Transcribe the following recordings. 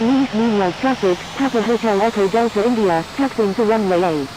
Leave medial traffic, Papa Hotel Echo Delta India, taxiing to runway 8.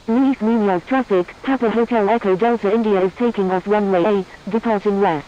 Leave medial traffic, Papa Hotel Echo Delta India is taking off runway 8, departing west.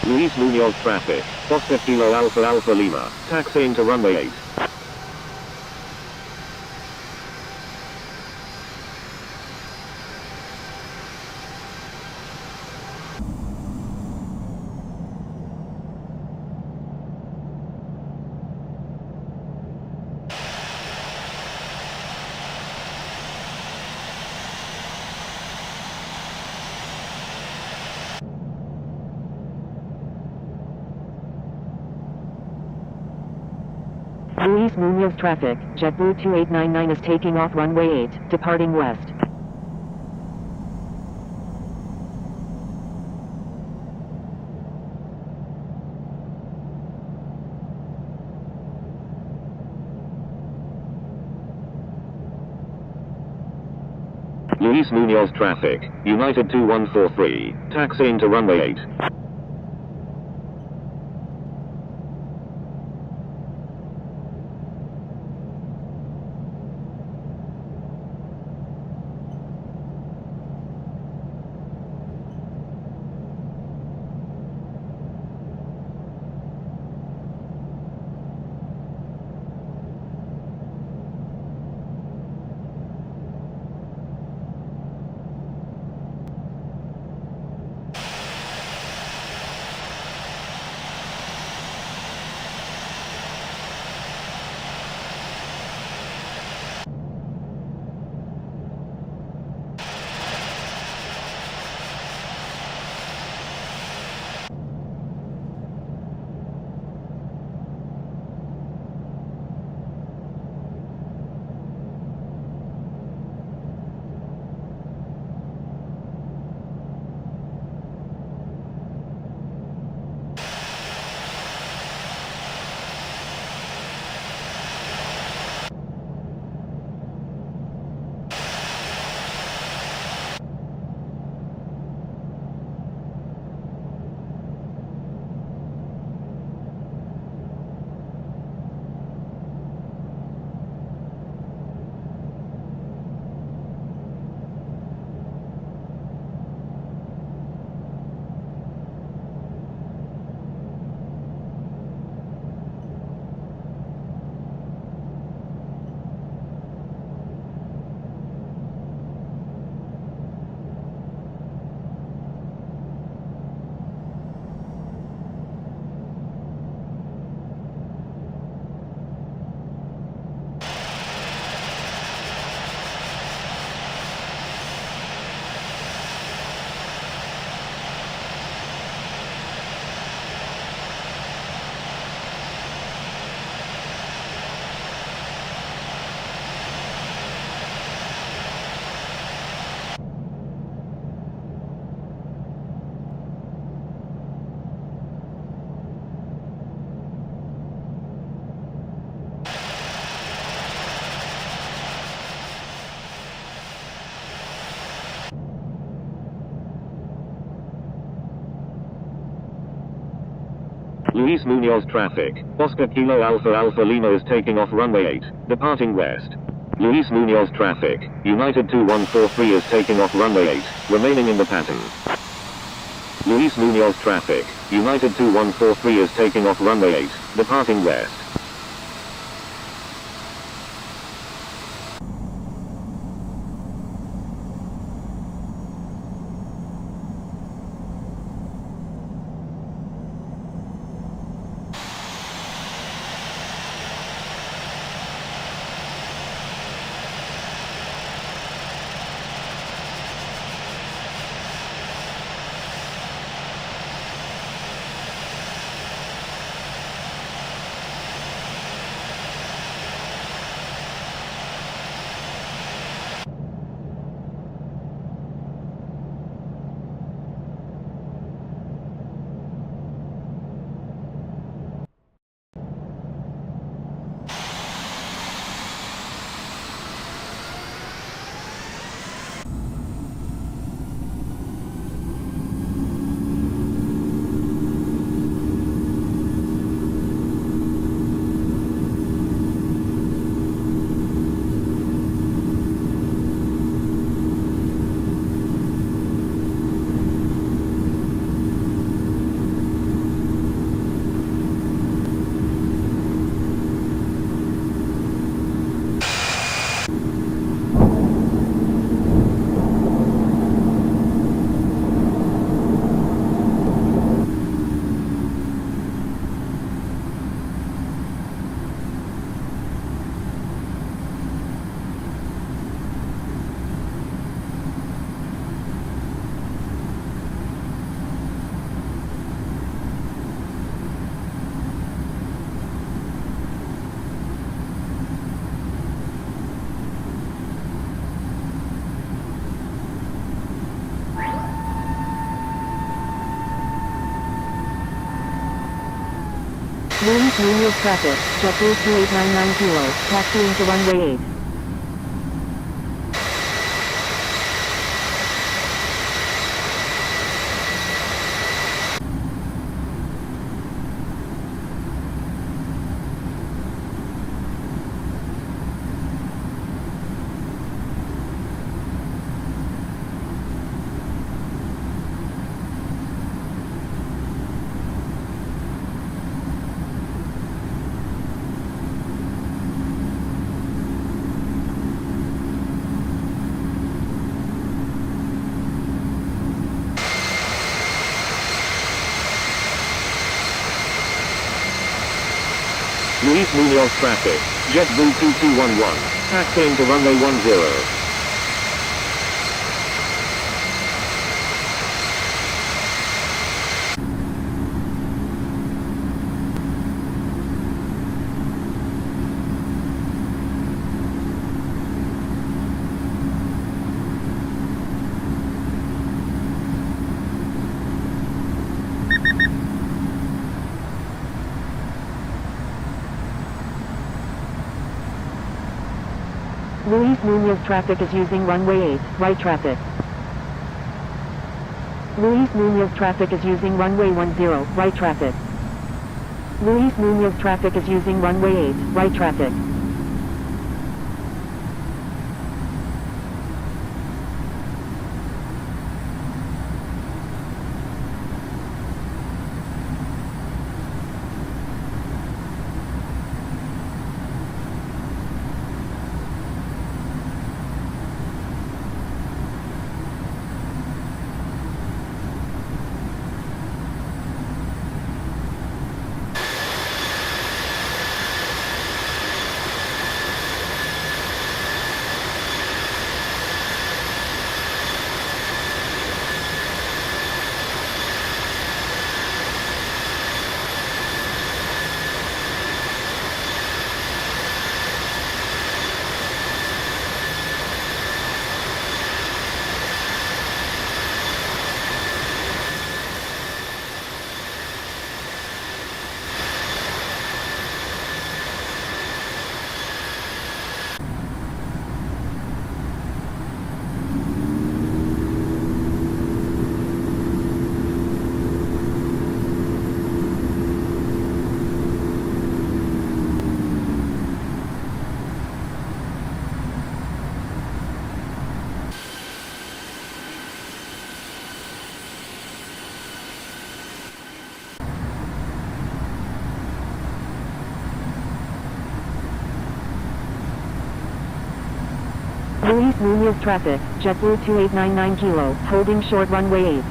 Luis Munoz traffic, Foxtrot Kilo Alpha Alpha Lima, taxiing to runway 8. Luis Munoz traffic. JetBlue 2899 is taking off runway 8, departing west. Luis Munoz traffic. United 2143. Taxiing to runway 8. Luis Munoz traffic. Oscar Kilo Alpha Alpha Lima is taking off runway 8, departing west. Luis Munoz traffic. United 2143 is taking off runway 8, remaining in the pattern. Luis Munoz traffic. United 2143 is taking off runway 8, departing west. Luis Munoz traffic, JetBlue 2899 Kilo, taxiing to runway 8. Luis Munoz traffic, JetBlue 2211, taxiing to runway 10. Luis Munoz traffic is using runway 8, right traffic. Luis Munoz traffic is using runway 10, right traffic. Luis Munoz traffic is using runway 8, right traffic. Luis Munoz traffic, JetBlue 2899 Kilo, holding short runway 8.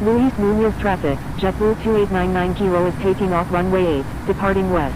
Luis Munoz traffic, JetBlue 2899 Kilo is taking off runway 8, departing west.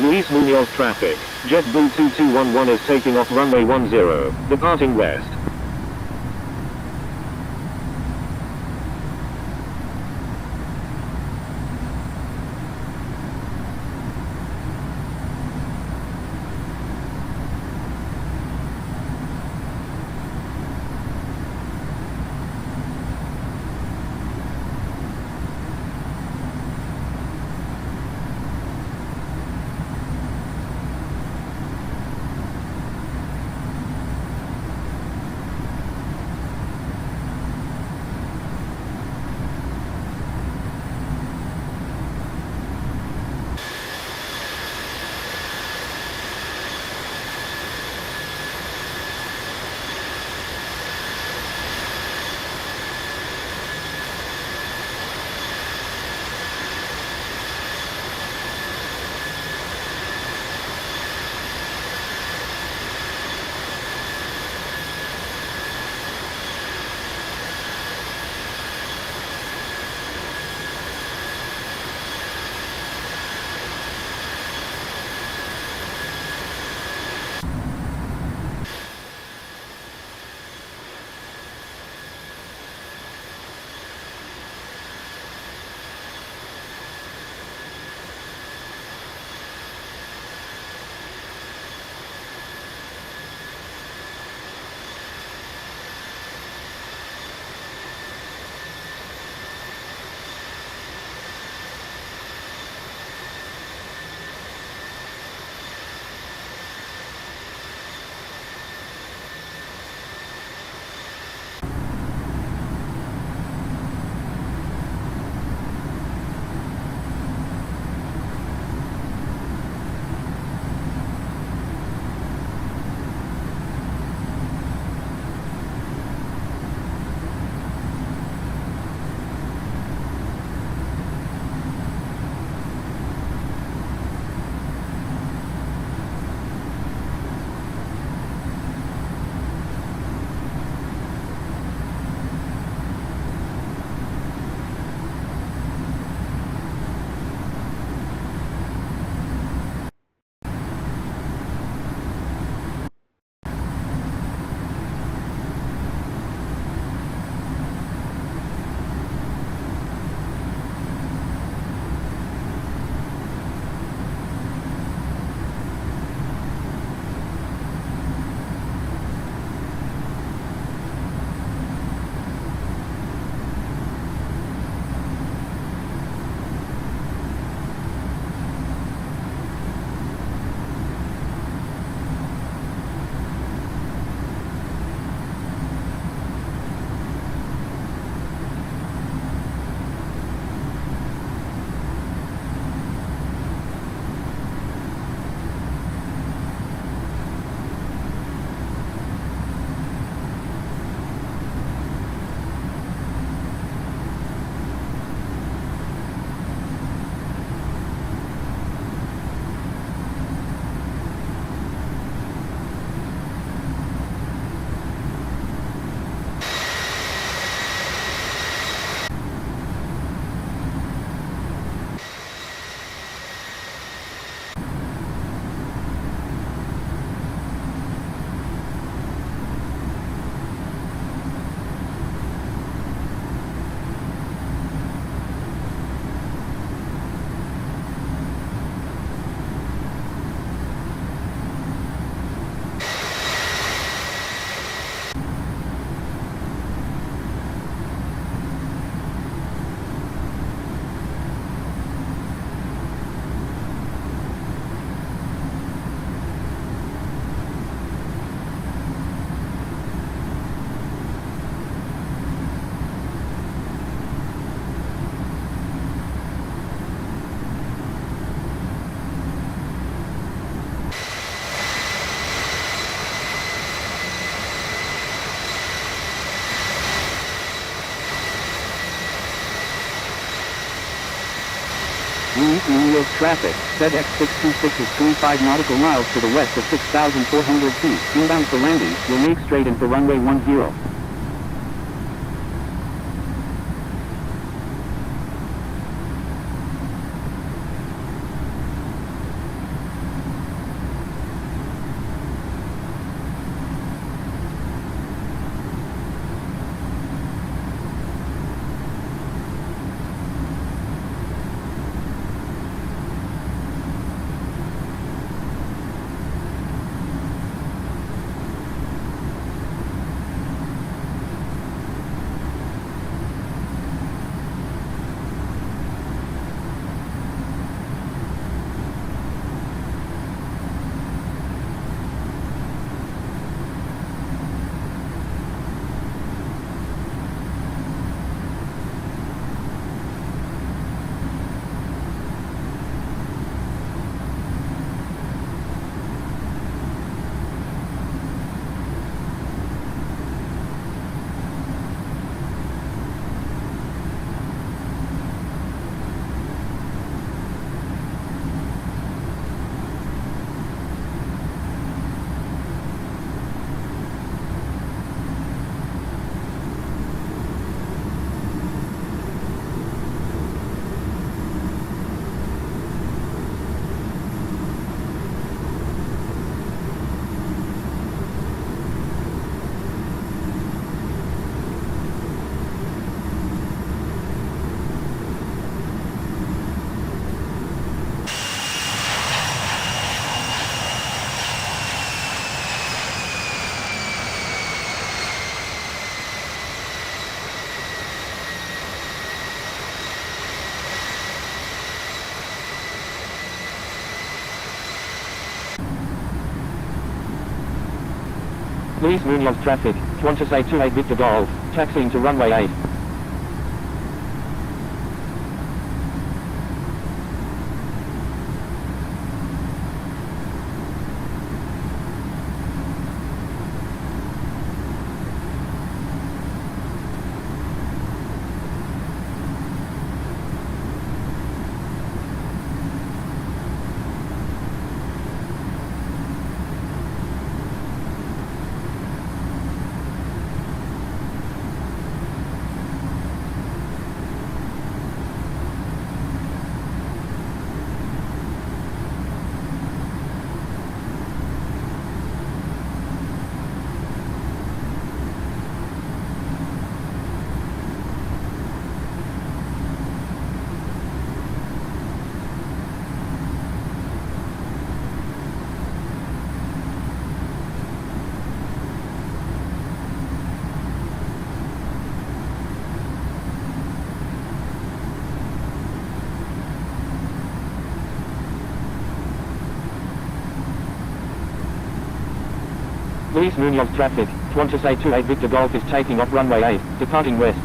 Luis Munoz traffic, JetBlue 2211 is taking off runway 10, departing west. Luis Munoz traffic. FedEx 626 is 25 nautical miles to the west of 6,400 feet. Inbound for landing. Will make straight in for runway 10. Luis Munoz traffic, Qantas A28 Victor Golf, taxiing to runway 8. Luis Munoz traffic, Qantas A28 Victor Golf is taking off runway 8, departing west.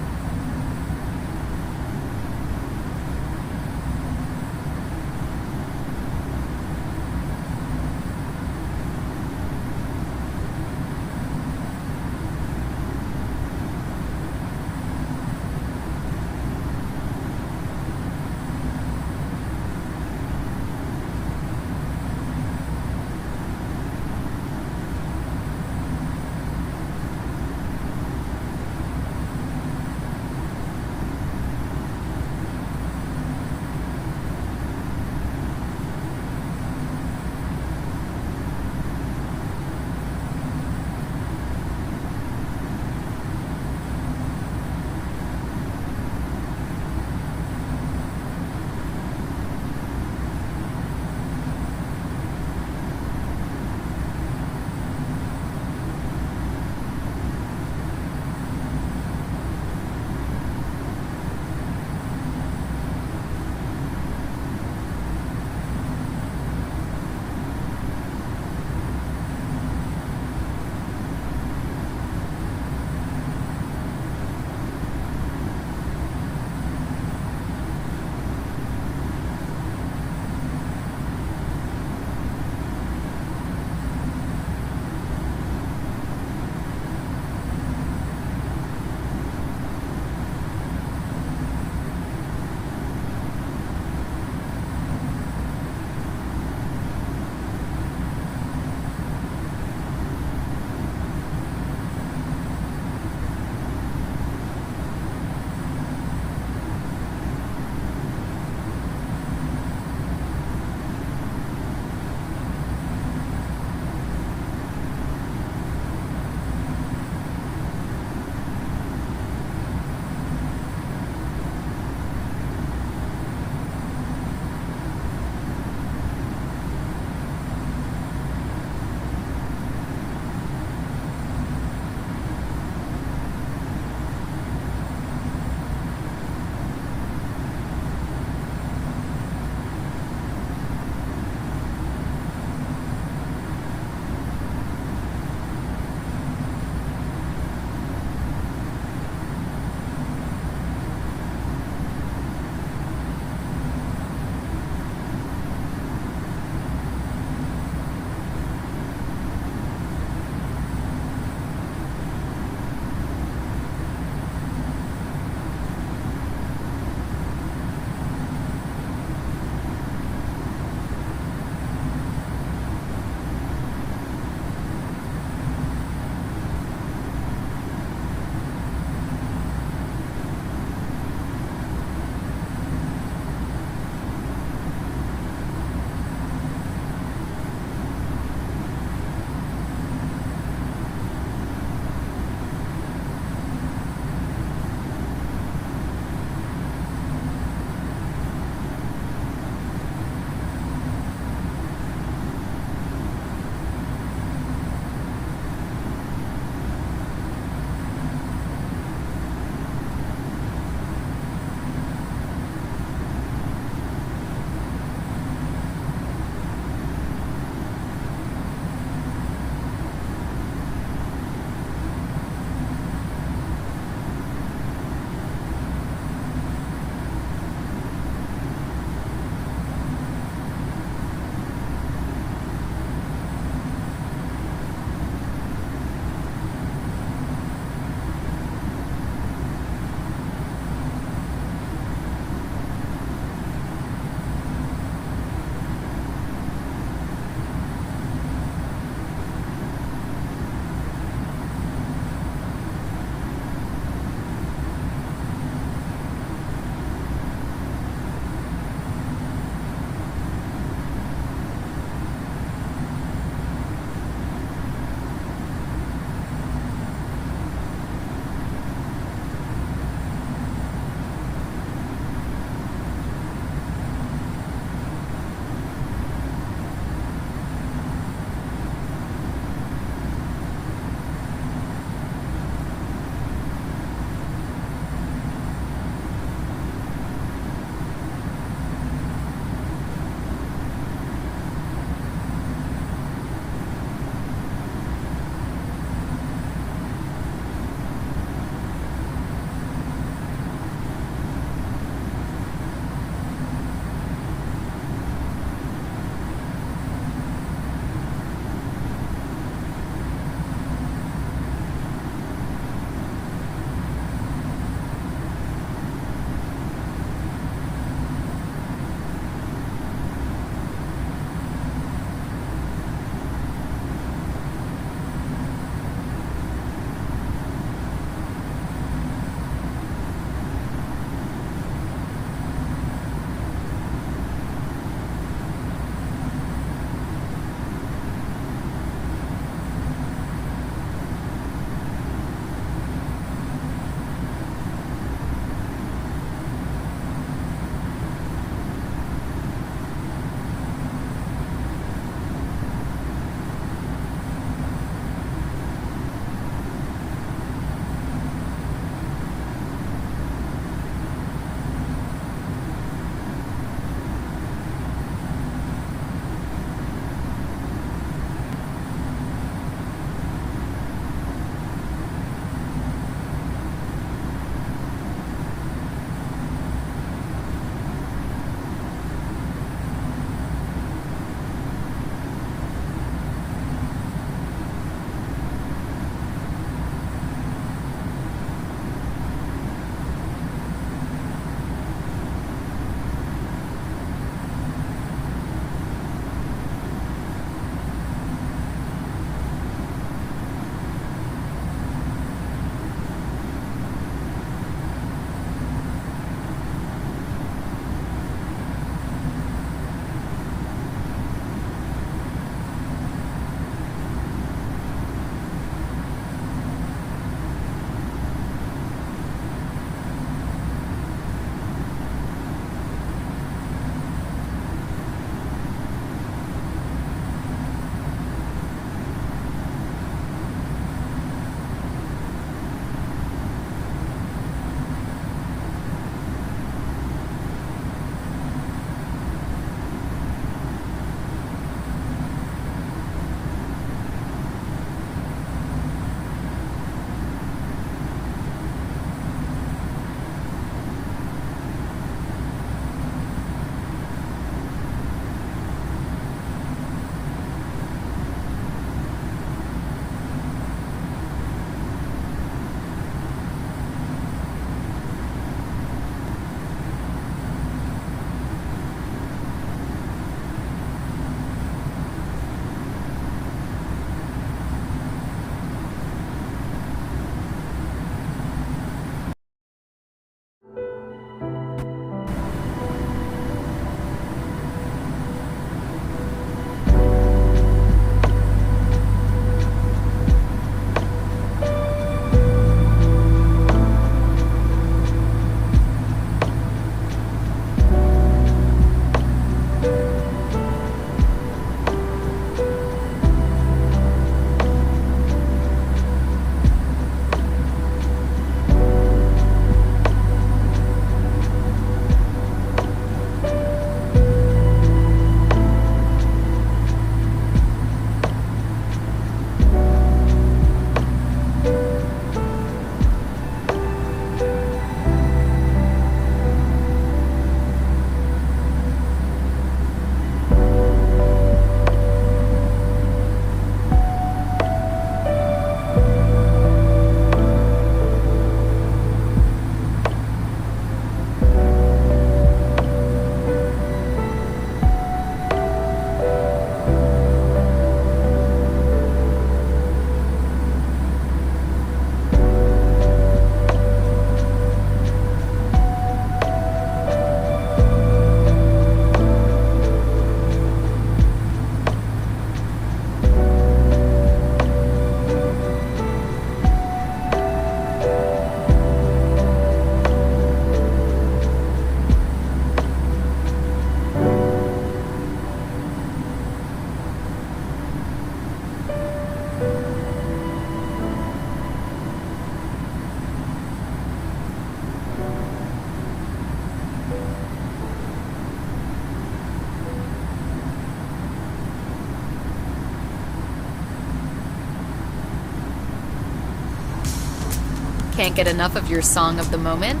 Can't get enough of your song of the moment?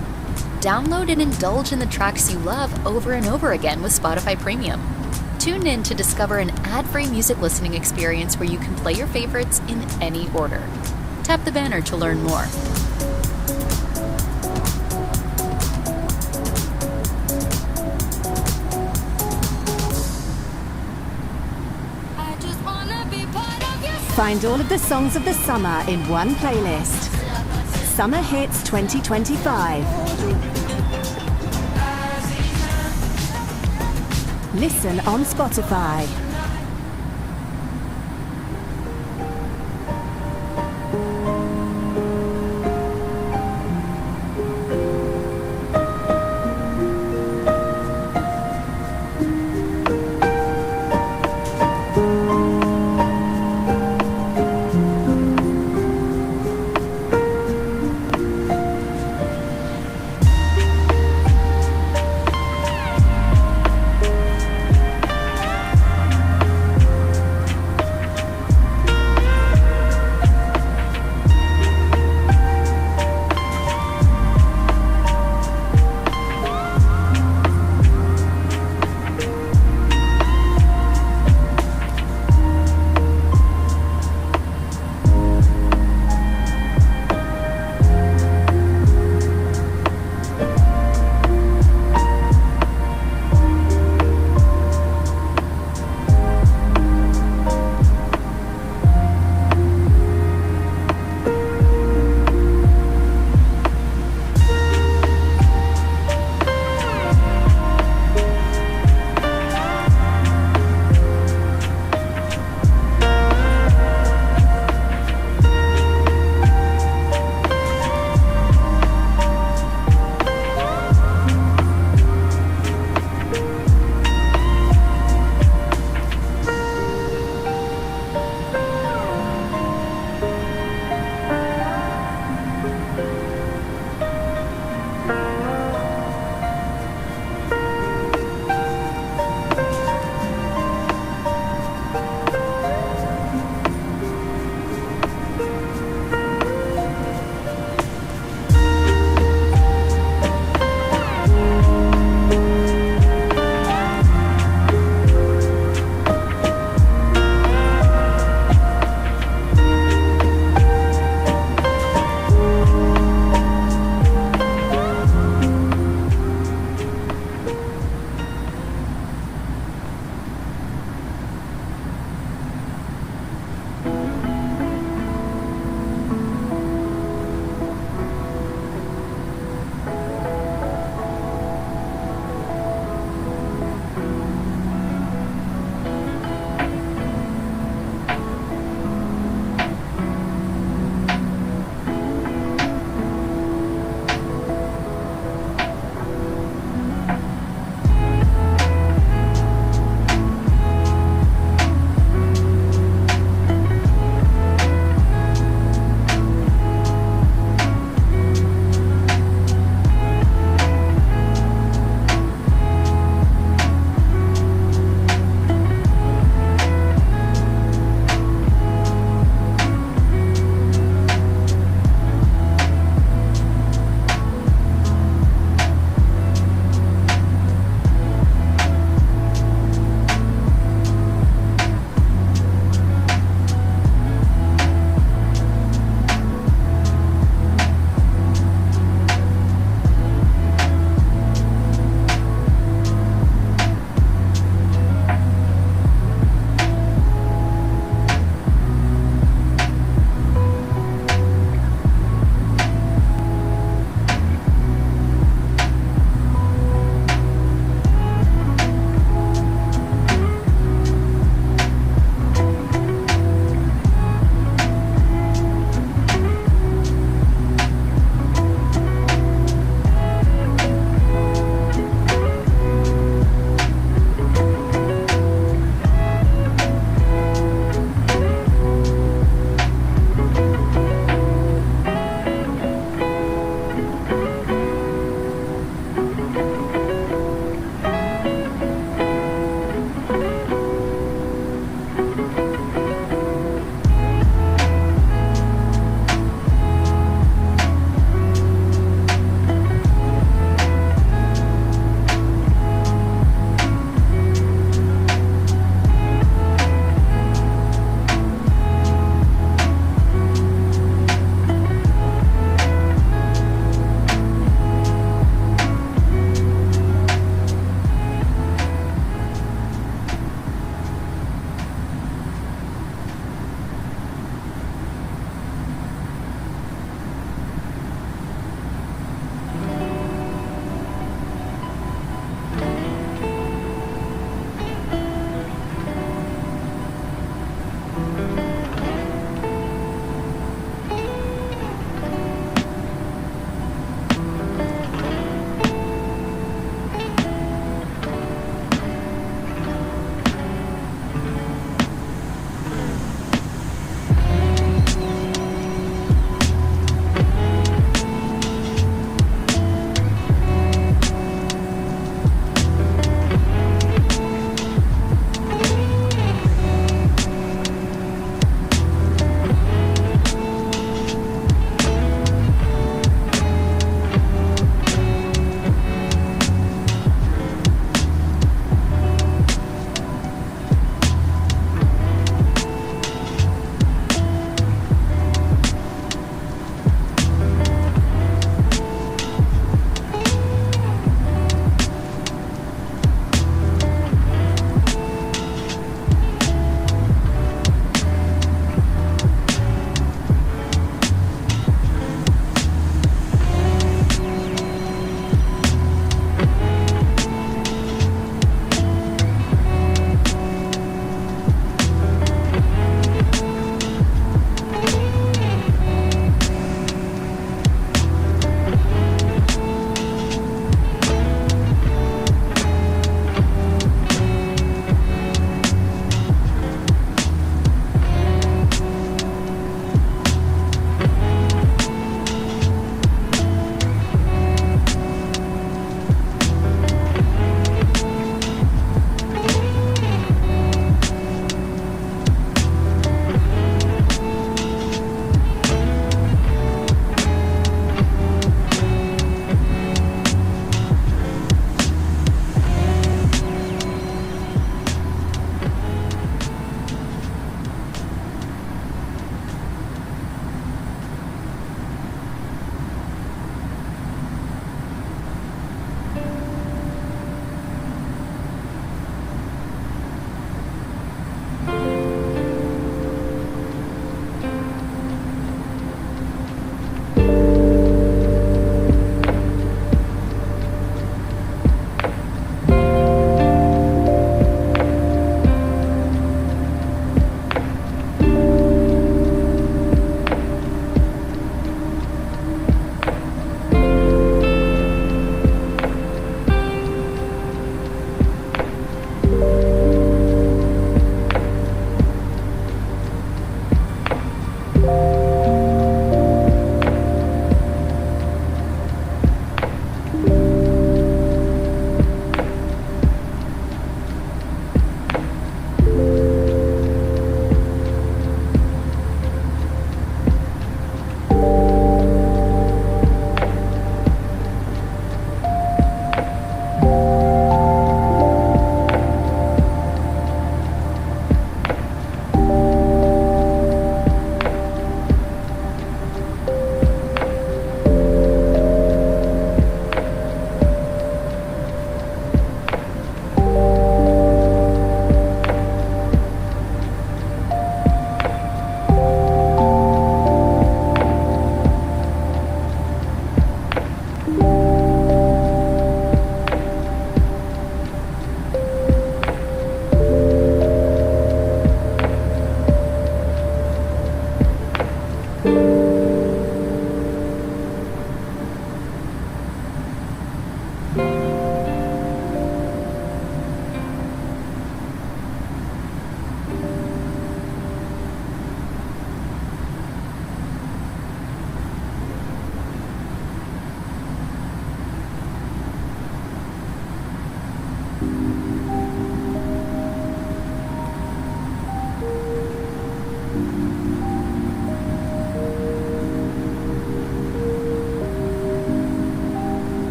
Download and indulge in the tracks you love over and over again with Spotify Premium. Tune in to discover an ad-free music listening experience where you can play your favorites in any order. Tap the banner to learn more. Find all of the songs of the summer in one playlist. Summer Hits 2025. Listen on Spotify.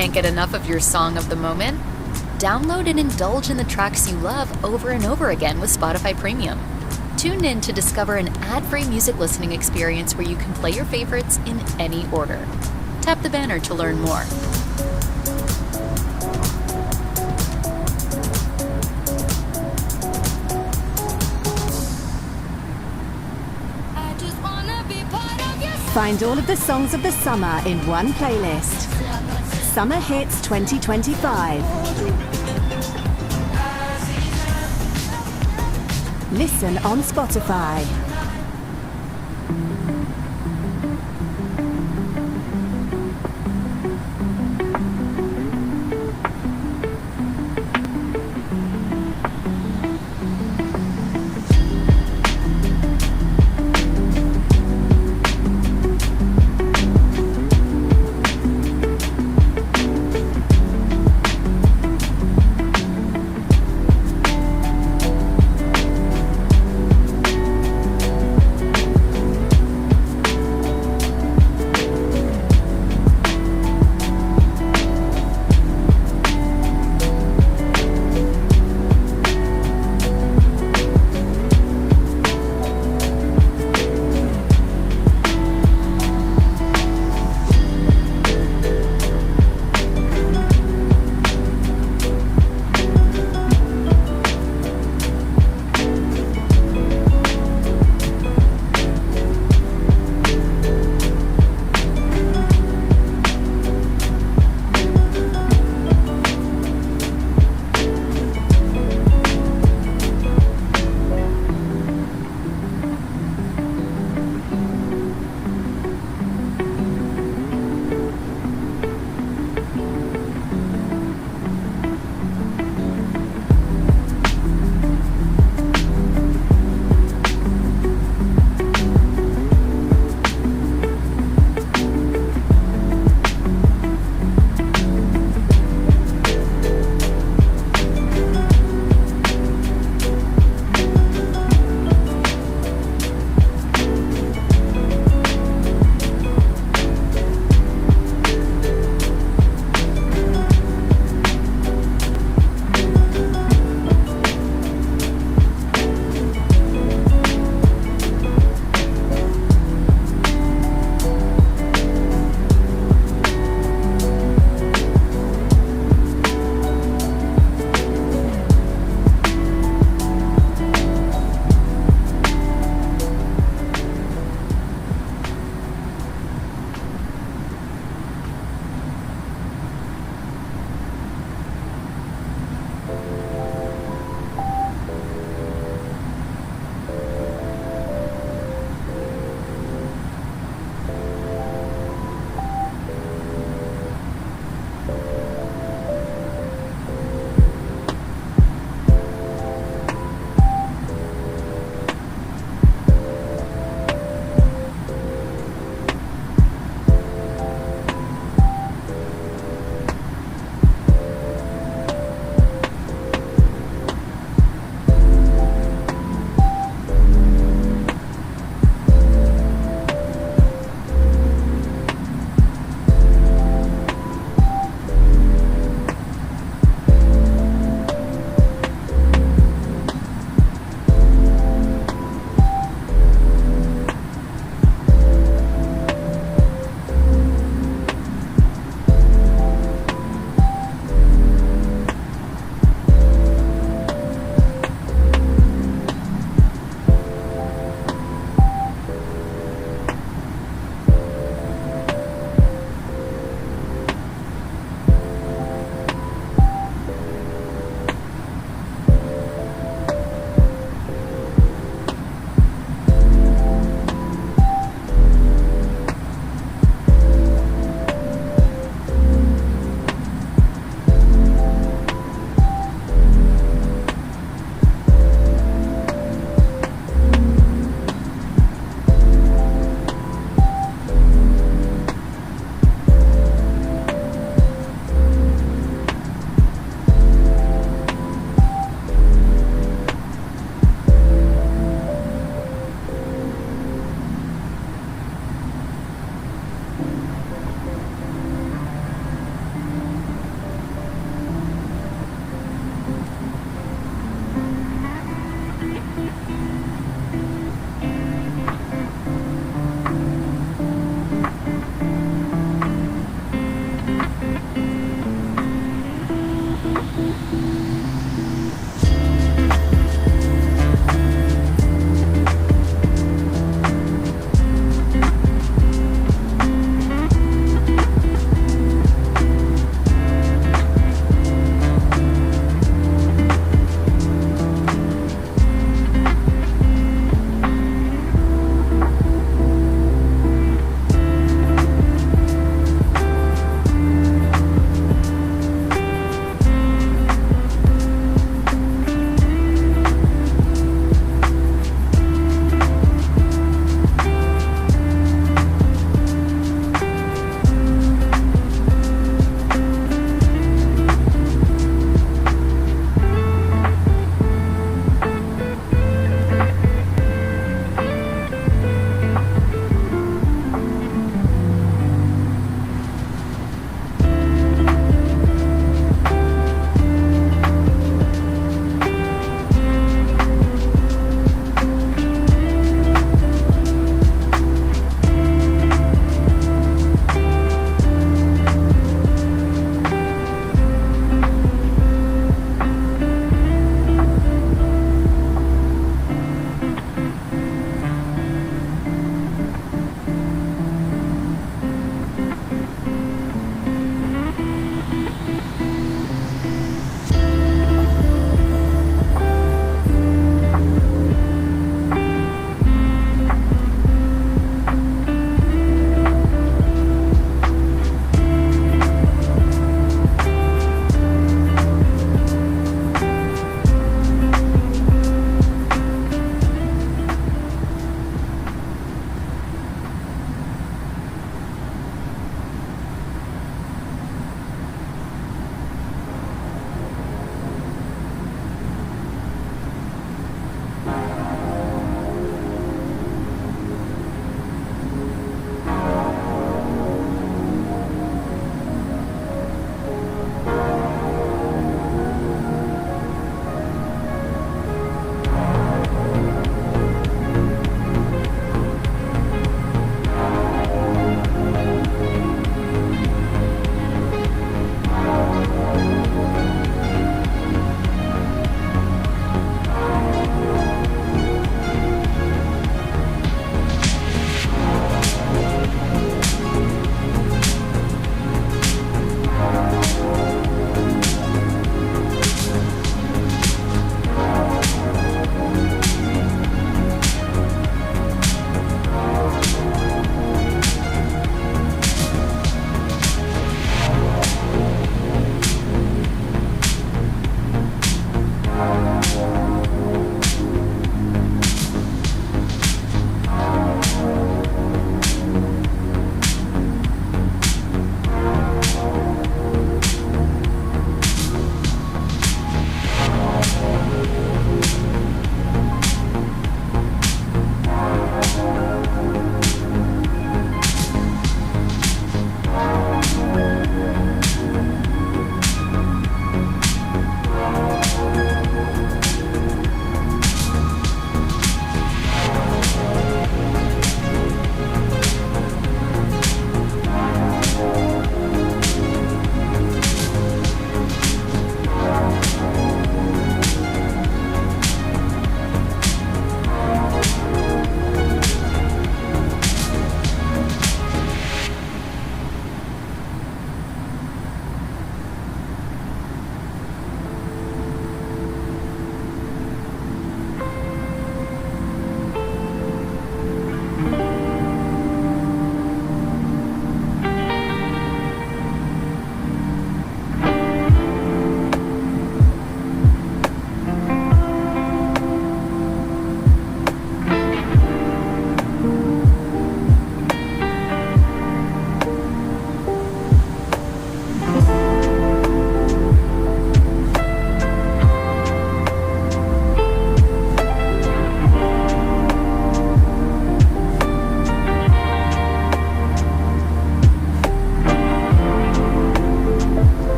Can't get enough of your song of the moment? Download and indulge in the tracks you love over and over again with Spotify Premium. Tune in to discover an ad-free music listening experience where you can play your favorites in any order. Tap the banner to learn more. Find all of the songs of the summer in one playlist. Summer Hits 2025. Listen on Spotify.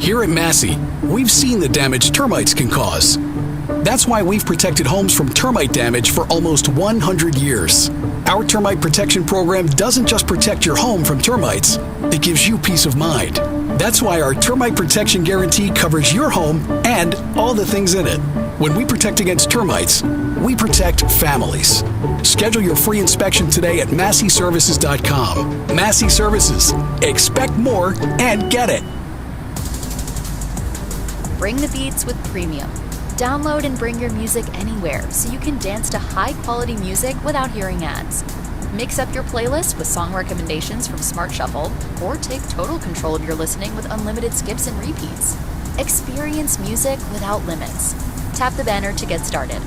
Here at Massey, we've seen the damage termites can cause. That's why we've protected homes from termite damage for almost 100 years. Our termite protection program doesn't just protect your home from termites, it gives you peace of mind. That's why our termite protection guarantee covers your home and all the things in it. When we protect against termites, we protect families. Schedule your free inspection today at masseyservices.com. Massey Services. Expect more and get it. Bring the beats with Premium. Download and bring your music anywhere so you can dance to high-quality music without hearing ads. Mix up your playlist with song recommendations from Smart Shuffle, or take total control of your listening with unlimited skips and repeats. Experience music without limits. Tap the banner to get started.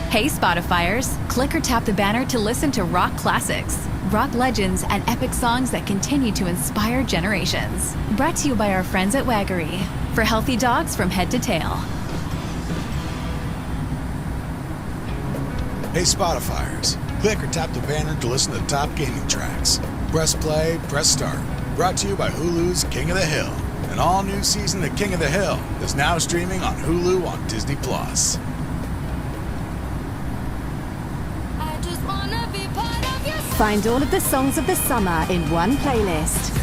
Hey Spotifyers, click or tap the banner to listen to rock classics, rock legends, and epic songs that continue to inspire generations. Brought to you by our friends at Waggery, for healthy dogs from head to tail. Hey Spotifyers, click or tap the banner to listen to the top gaming tracks. Press play, press start. Brought to you by Hulu's King of the Hill. An all-new season of King of the Hill is now streaming on Hulu on Disney+. Find all of the songs of the summer in one playlist.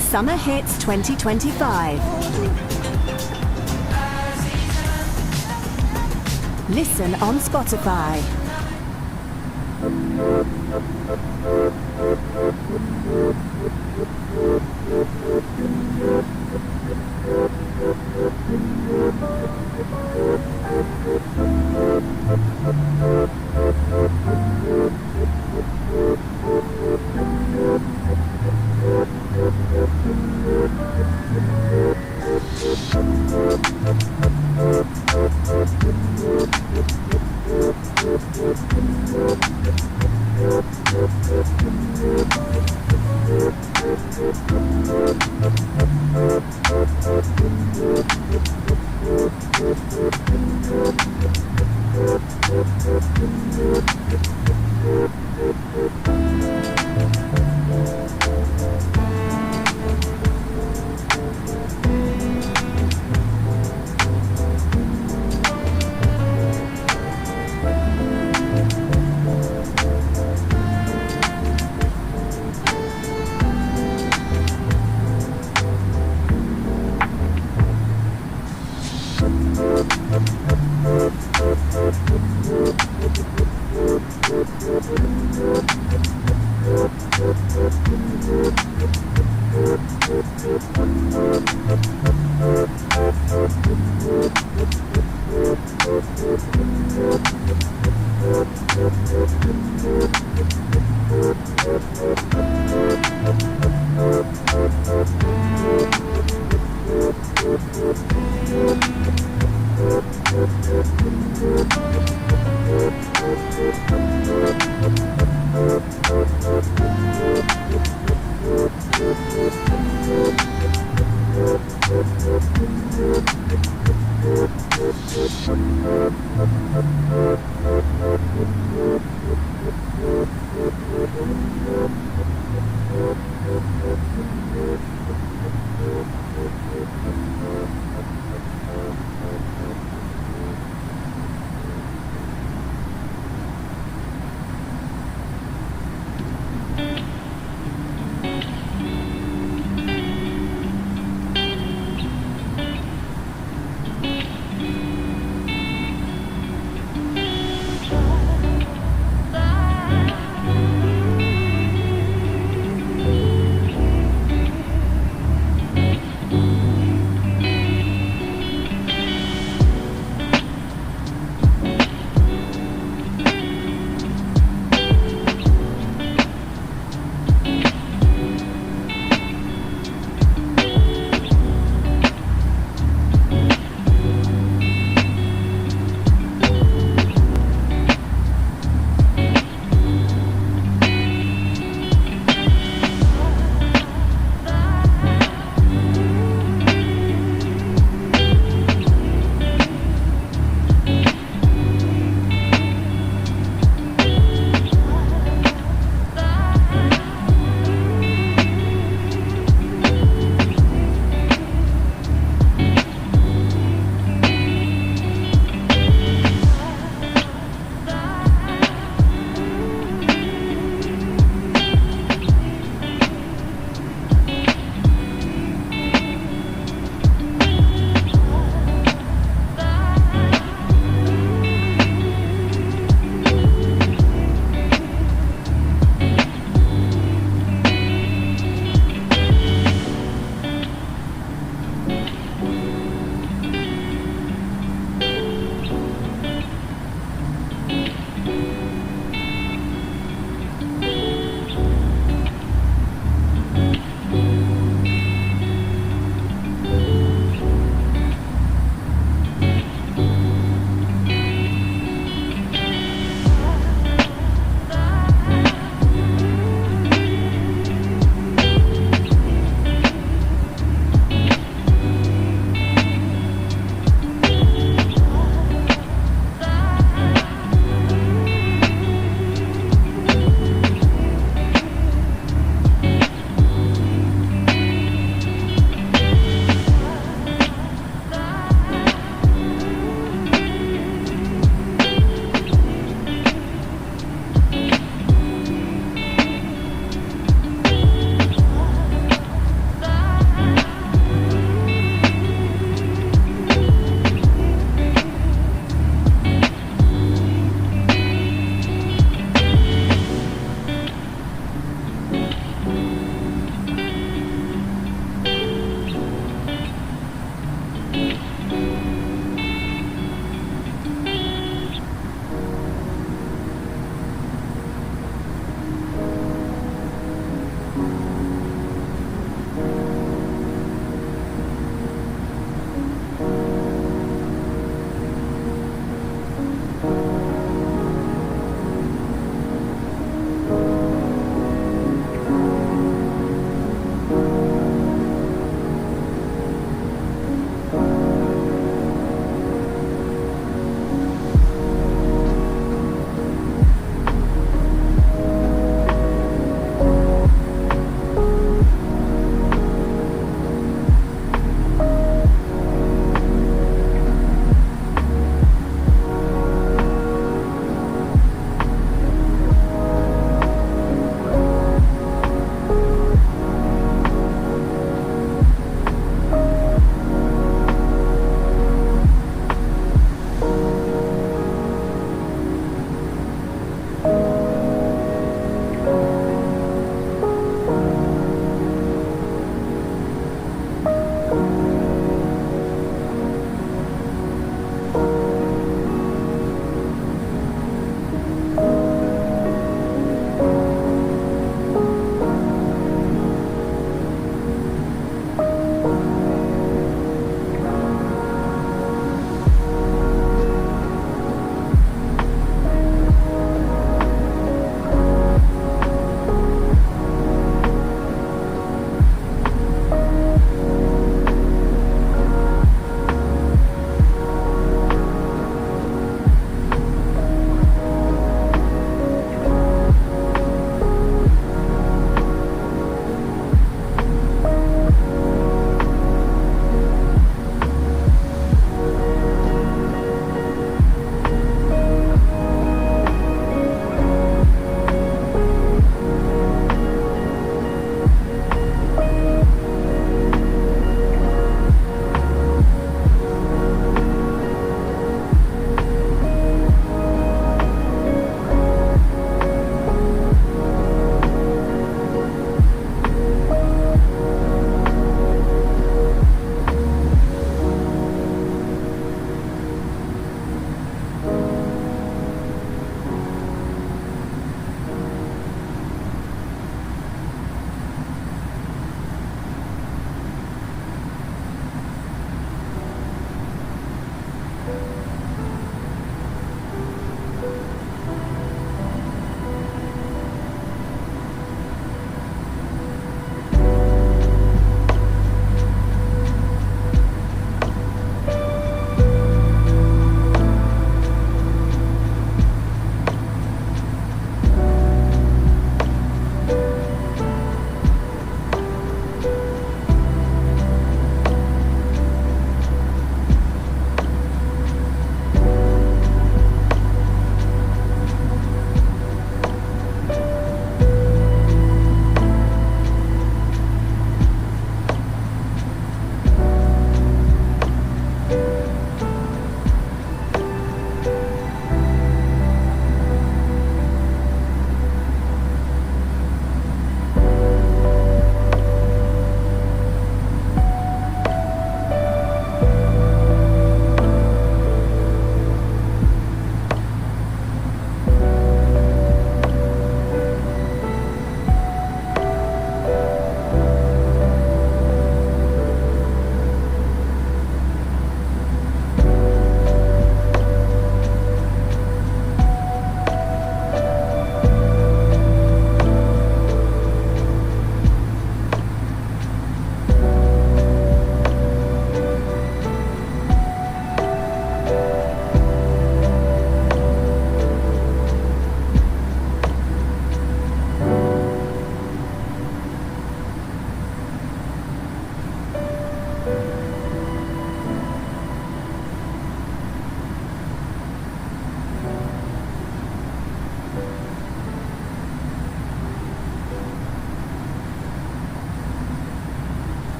Summer Hits 2025. Listen on Spotify.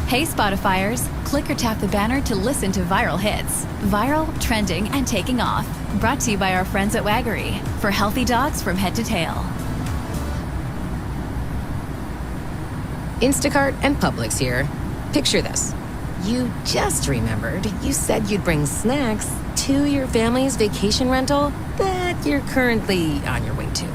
Hey Spotifyers, click or tap the banner to listen to viral hits. Viral, trending, and taking off. Brought to you by our friends at Waggery. For healthy dogs from head to tail. Instacart and Publix here. Picture this. You just remembered you said you'd bring snacks to your family's vacation rental that you're currently on your way to.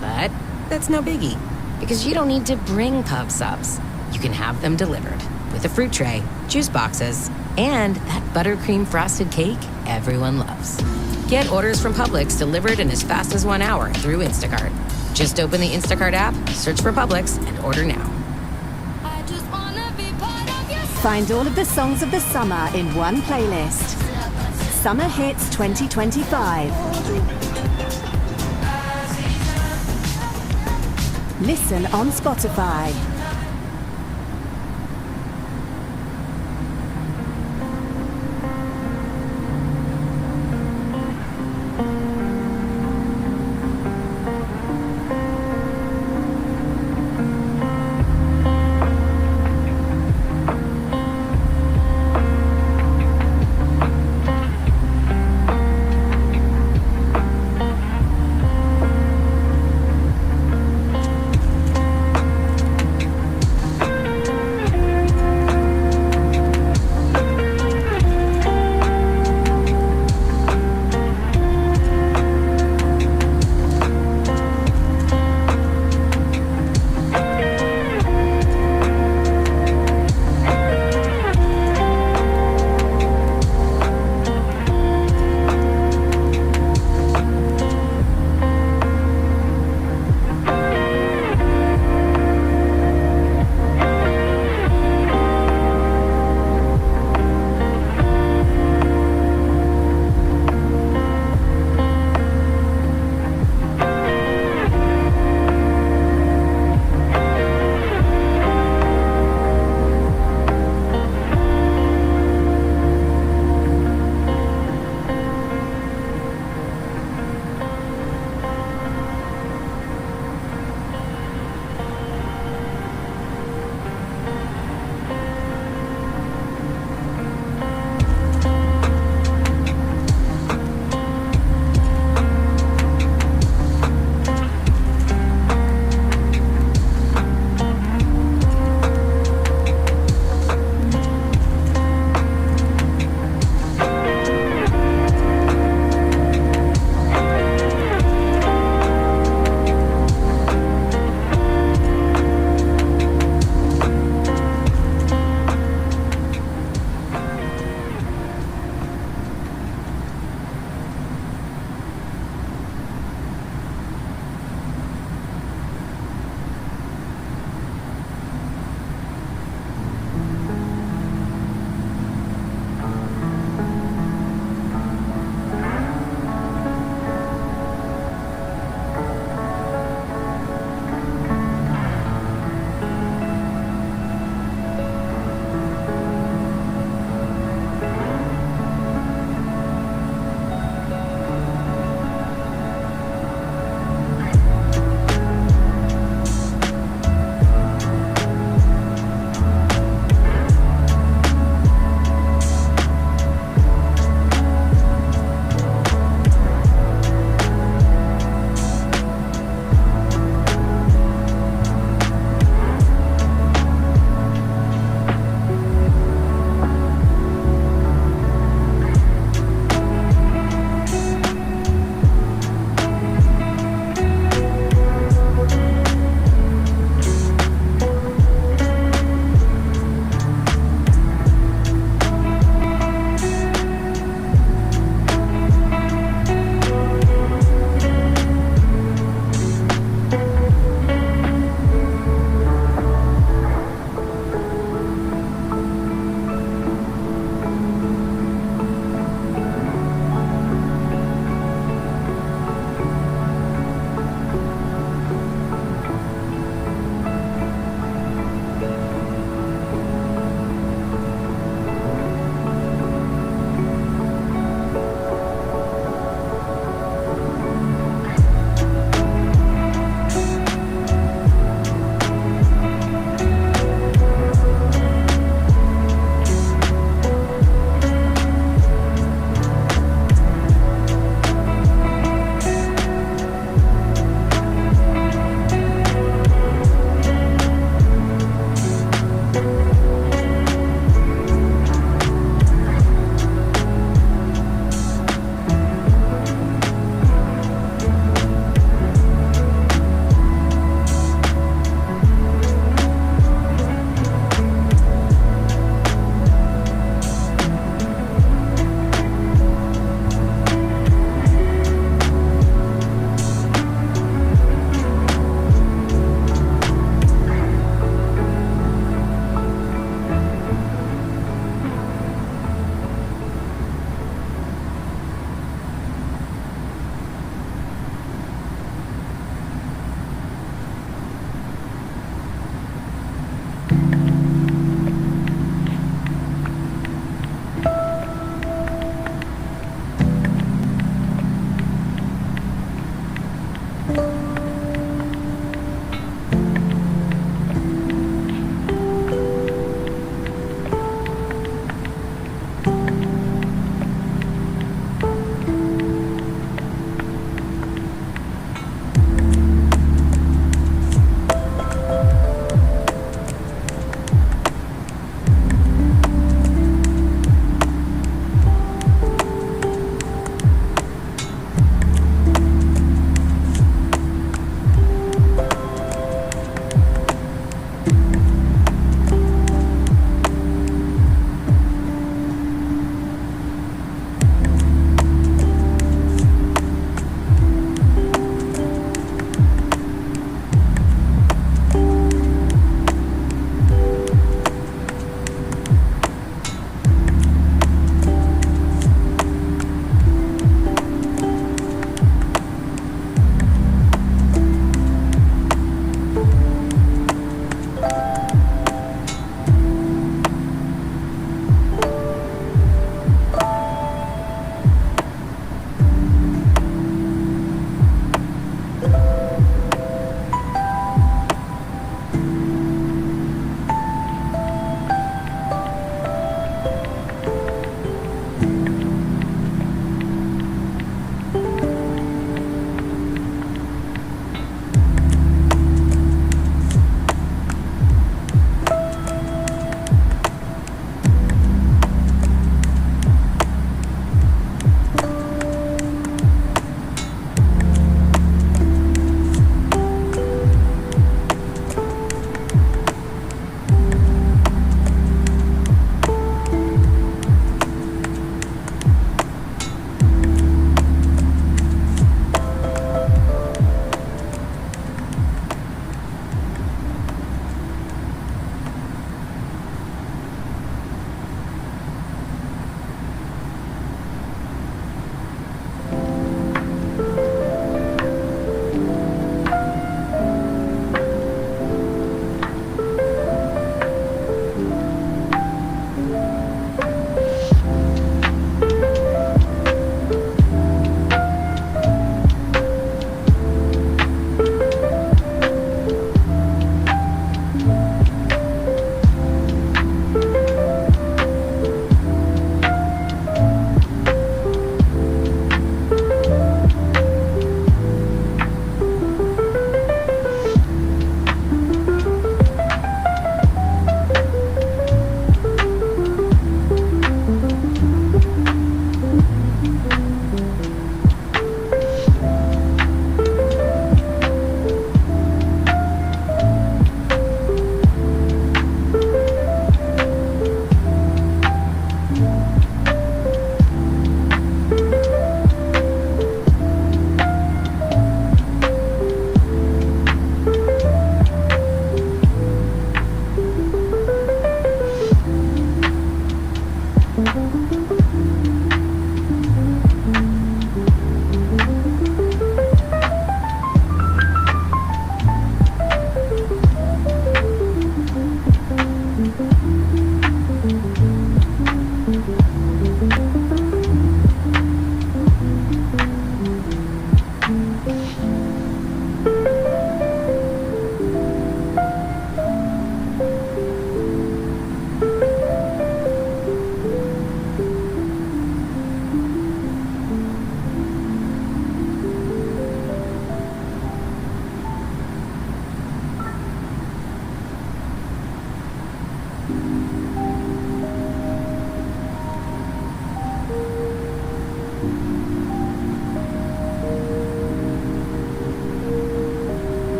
But that's no biggie, because you don't need to bring Pub Subs. You can have them delivered with a fruit tray, juice boxes, and that buttercream frosted cake everyone loves. Get orders from Publix delivered in as fast as 1 hour through Instacart. Just open the Instacart app, search for Publix, and order now. Find all of the songs of the summer in one playlist. Summer Hits 2025. Listen on Spotify.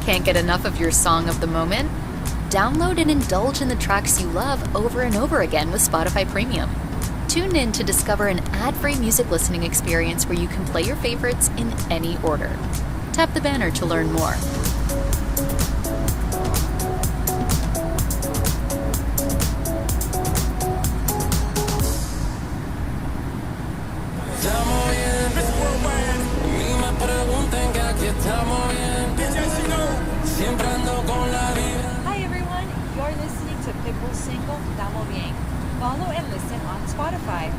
Can't get enough of your song of the moment? Download and indulge in the tracks you love over and over again with Spotify Premium. Tune in to discover an ad-free music listening experience where you can play your favorites in any order. Tap the banner to learn more. Hi everyone, you're listening to Pitbull's single Tamo Bien. Follow and listen on Spotify.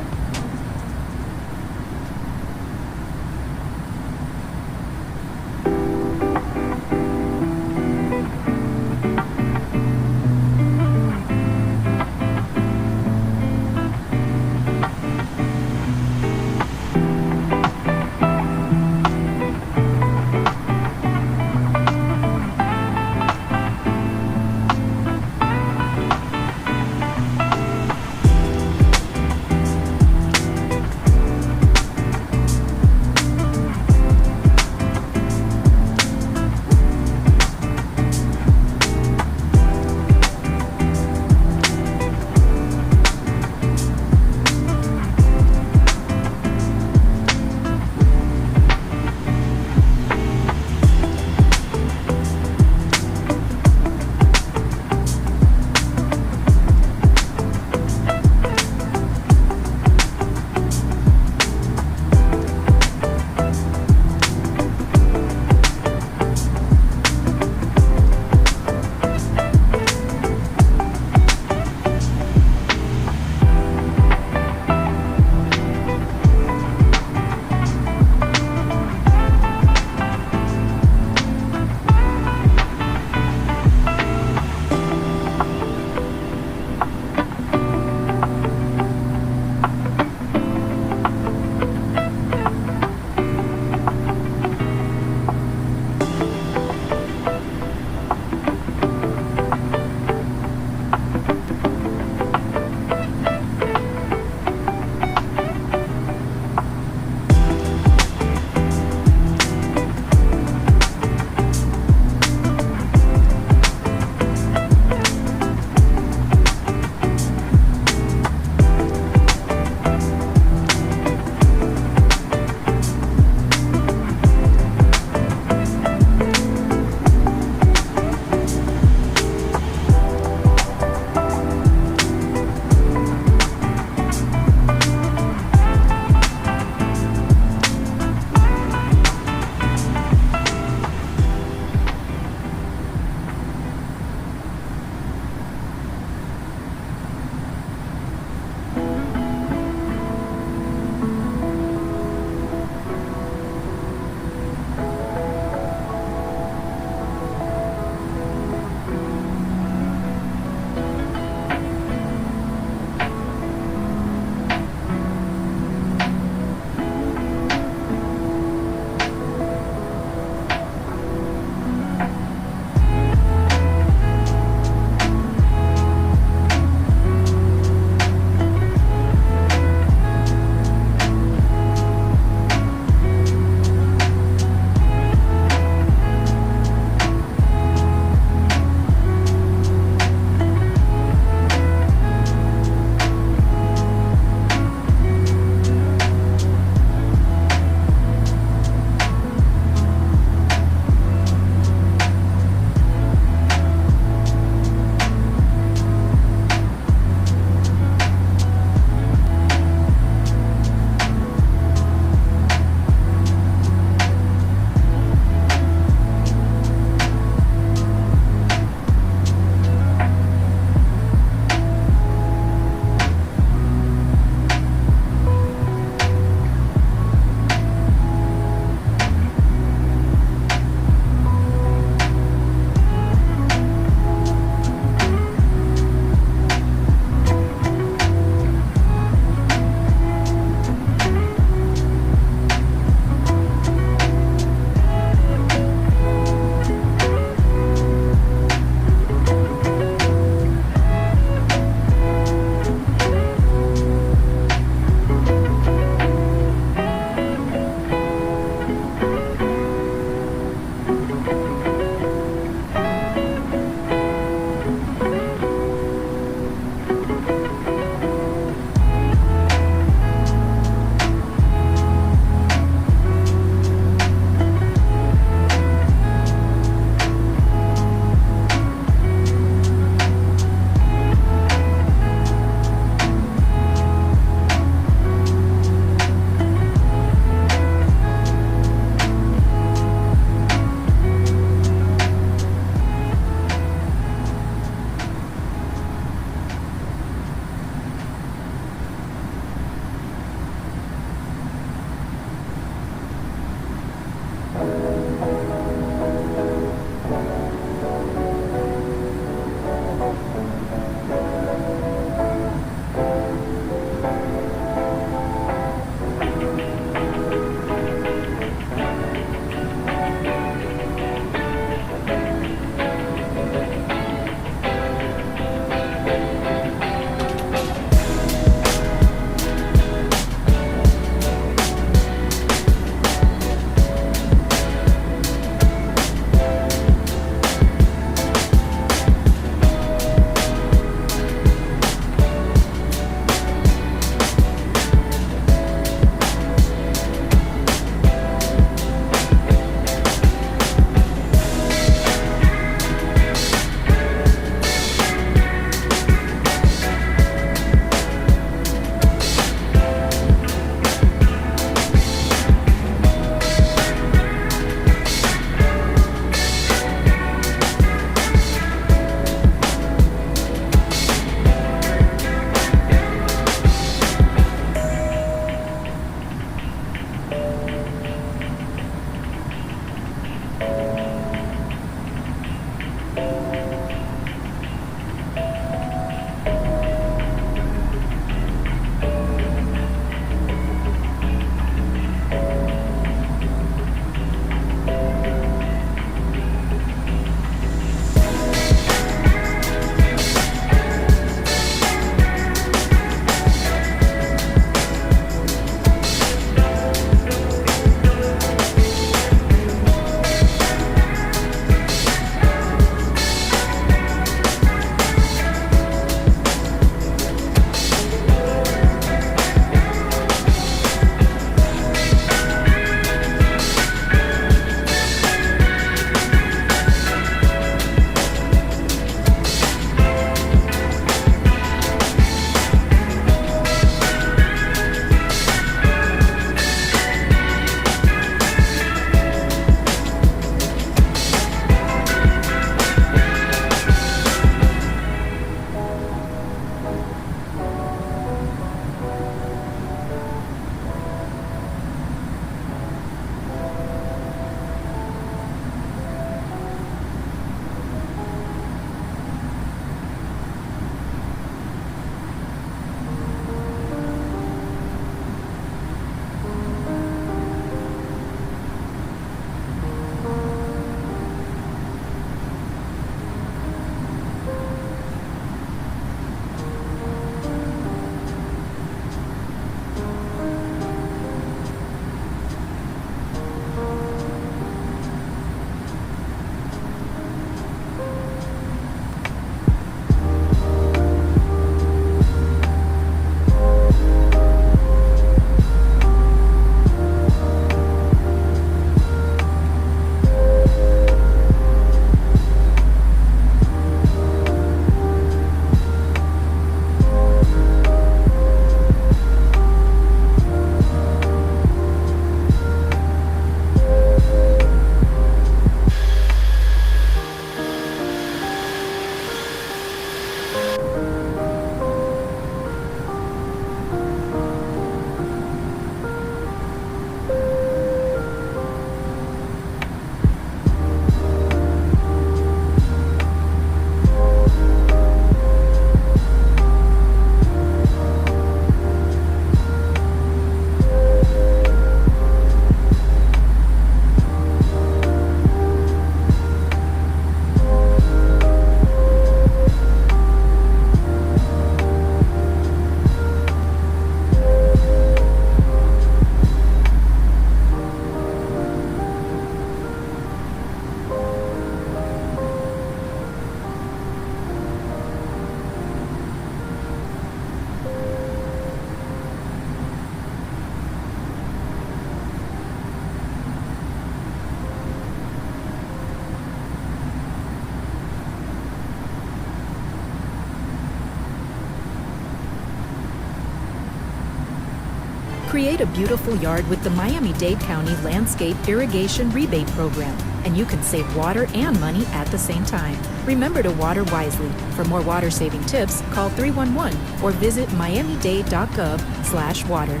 Create a beautiful yard with the Miami-Dade County Landscape Irrigation Rebate Program, and you can save water and money at the same time. Remember to water wisely. For more water-saving tips, call 311 or visit miamidade.gov/water.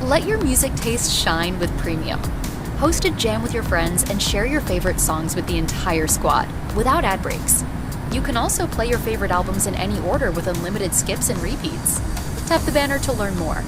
Let your music taste shine with Premium. Host a jam with your friends and share your favorite songs with the entire squad, without ad breaks. You can also play your favorite albums in any order with unlimited skips and repeats. Tap the banner to learn more.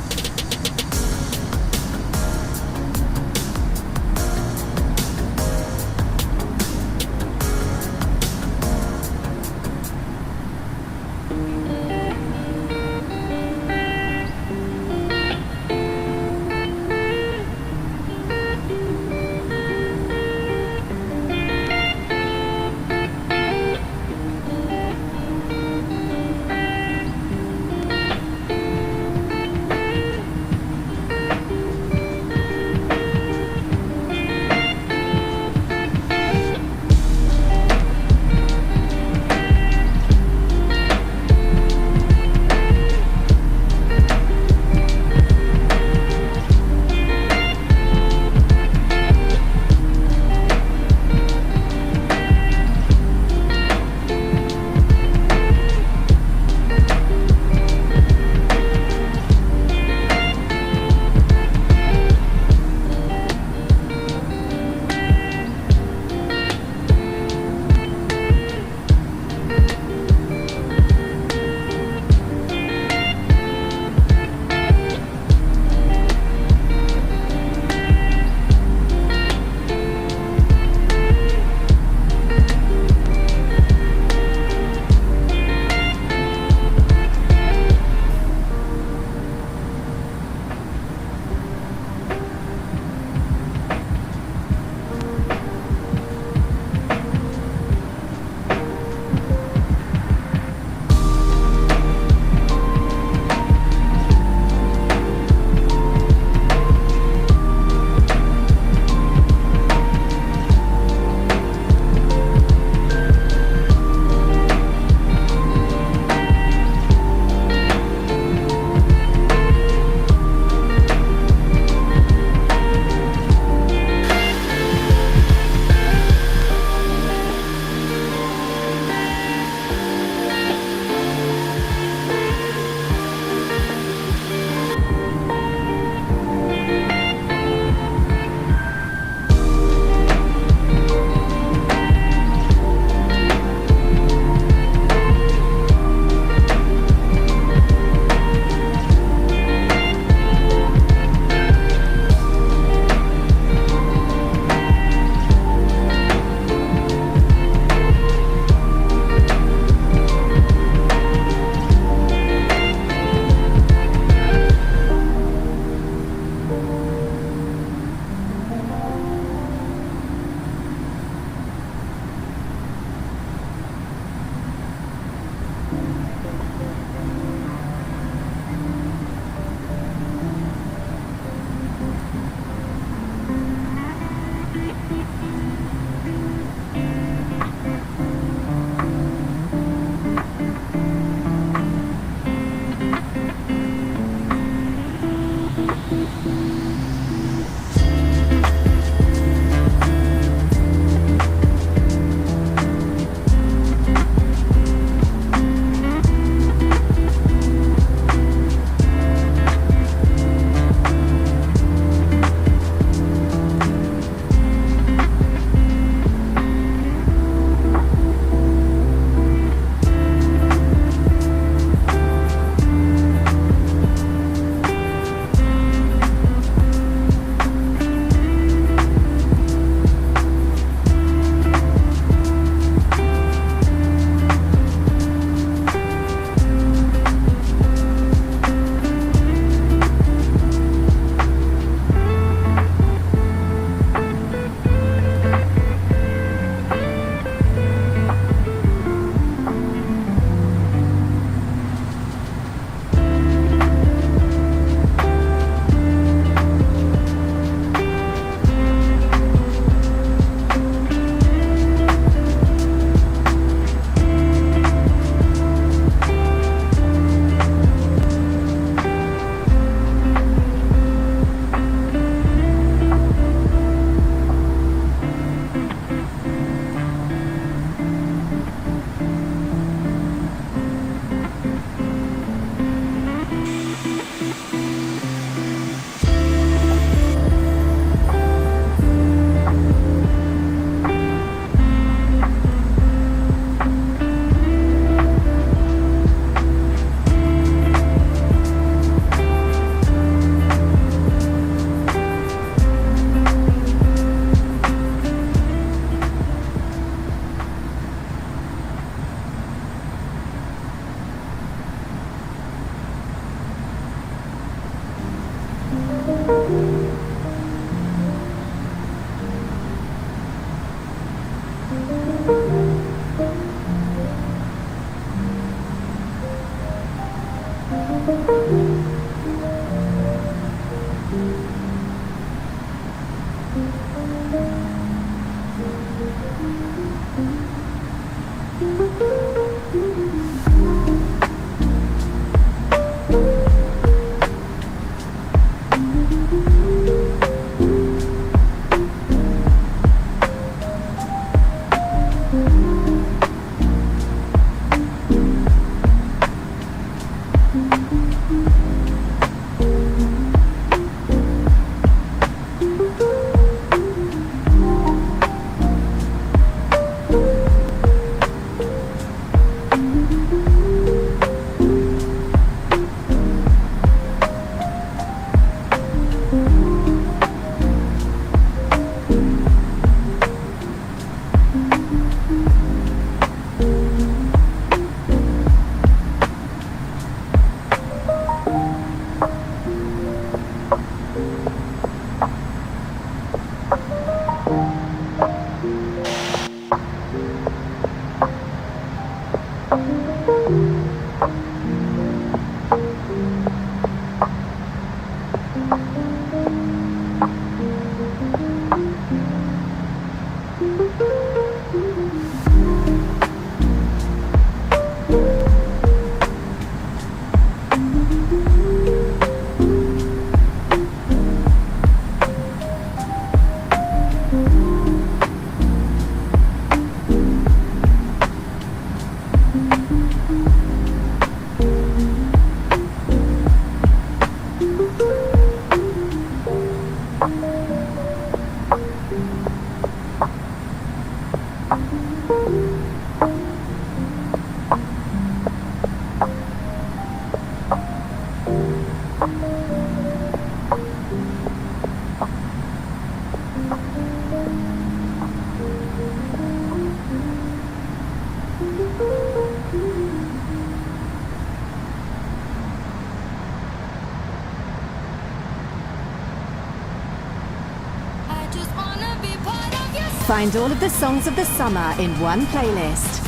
Find all of the songs of the summer in one playlist.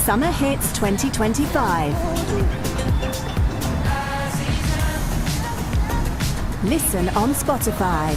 Summer Hits 2025. Listen on Spotify.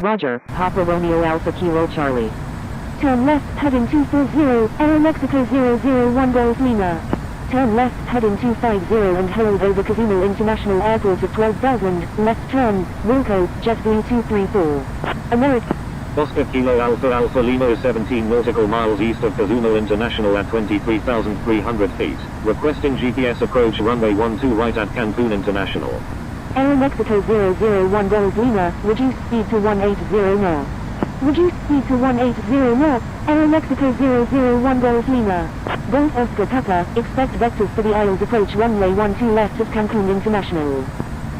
Roger, Papa Romeo Alpha Kilo Charlie. Turn left heading 240, Aeromexico 001 Golf Lima. Turn left heading 250 and hold over Cozumel International Airport at 12,000, left turn, Wilco, JetBlue 234. American. Oscar Kilo Alpha Alpha Lima is 17 nautical miles east of Cozumel International at 23,300 feet, requesting GPS approach runway 12 right at Cancun International. Aeromexico 001 Golf Lima, reduce speed to 180 knots. Reduce speed to 180 knots, Aeromexico 001 Golf Lima. Golf Oscar Papa, expect vectors for the Isles approach runway 12 left of Cancun International.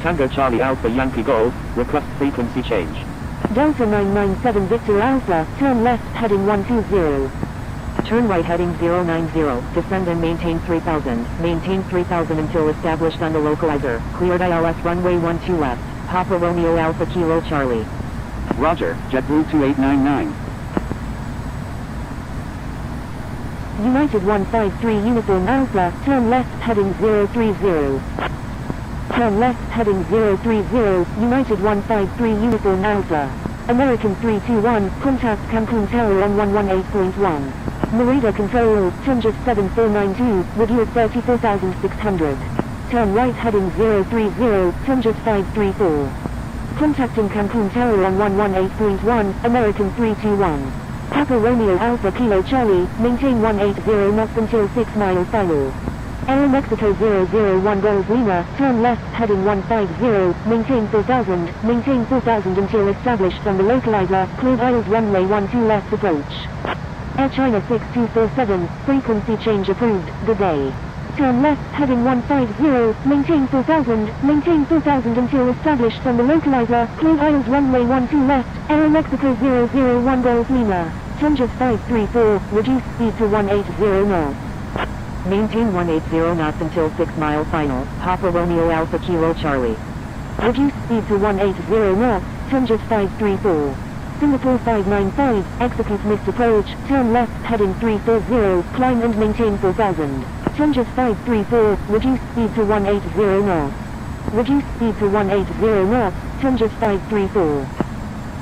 Tango Charlie Alpha Yankee Golf, request frequency change. Delta 997 Victor Alpha, turn left heading 120. Turn right heading 090, descend and maintain 3000. Maintain 3000 until established on the localizer. Cleared ILS runway 12 left. Papa Romeo Alpha Kilo Charlie. Roger, JetBlue 2899. United 153 Uniform Alpha, turn left heading 030. Turn left heading 030, United 153 Uniform Alpha. American 321, contact Cancun Tower on 118.1. Merida Control, Tunja 7492, with you at 34,600. Turn right heading 030, Tunja 534. Contacting Cancun Tower on 118.1, American 321. Papa Romeo Alpha Kilo Charlie, maintain 180 knots until 6 mile final. Aeromexico 001 Golf Lima, turn left heading 150, maintain 4000 until established on the localizer, cleared aisles runway 12 left approach. Air China 6247, frequency change approved, good day. Turn left heading 150, maintain 4000 until established on the localizer, cleared aisles runway 12 left, Aeromexico 001 Golf Lima, Tunja 534, reduce speed to 180 knots. Maintain 180 knots until 6 mile final, Papa Romeo Alpha Kilo Charlie. Reduce speed to 180 knots, Tunja 534. Singapore 595, execute missed approach, turn left heading 340, climb and maintain 4000. Tunja 534, reduce speed to 180 knots. Reduce speed to 180 knots, Tunja 534.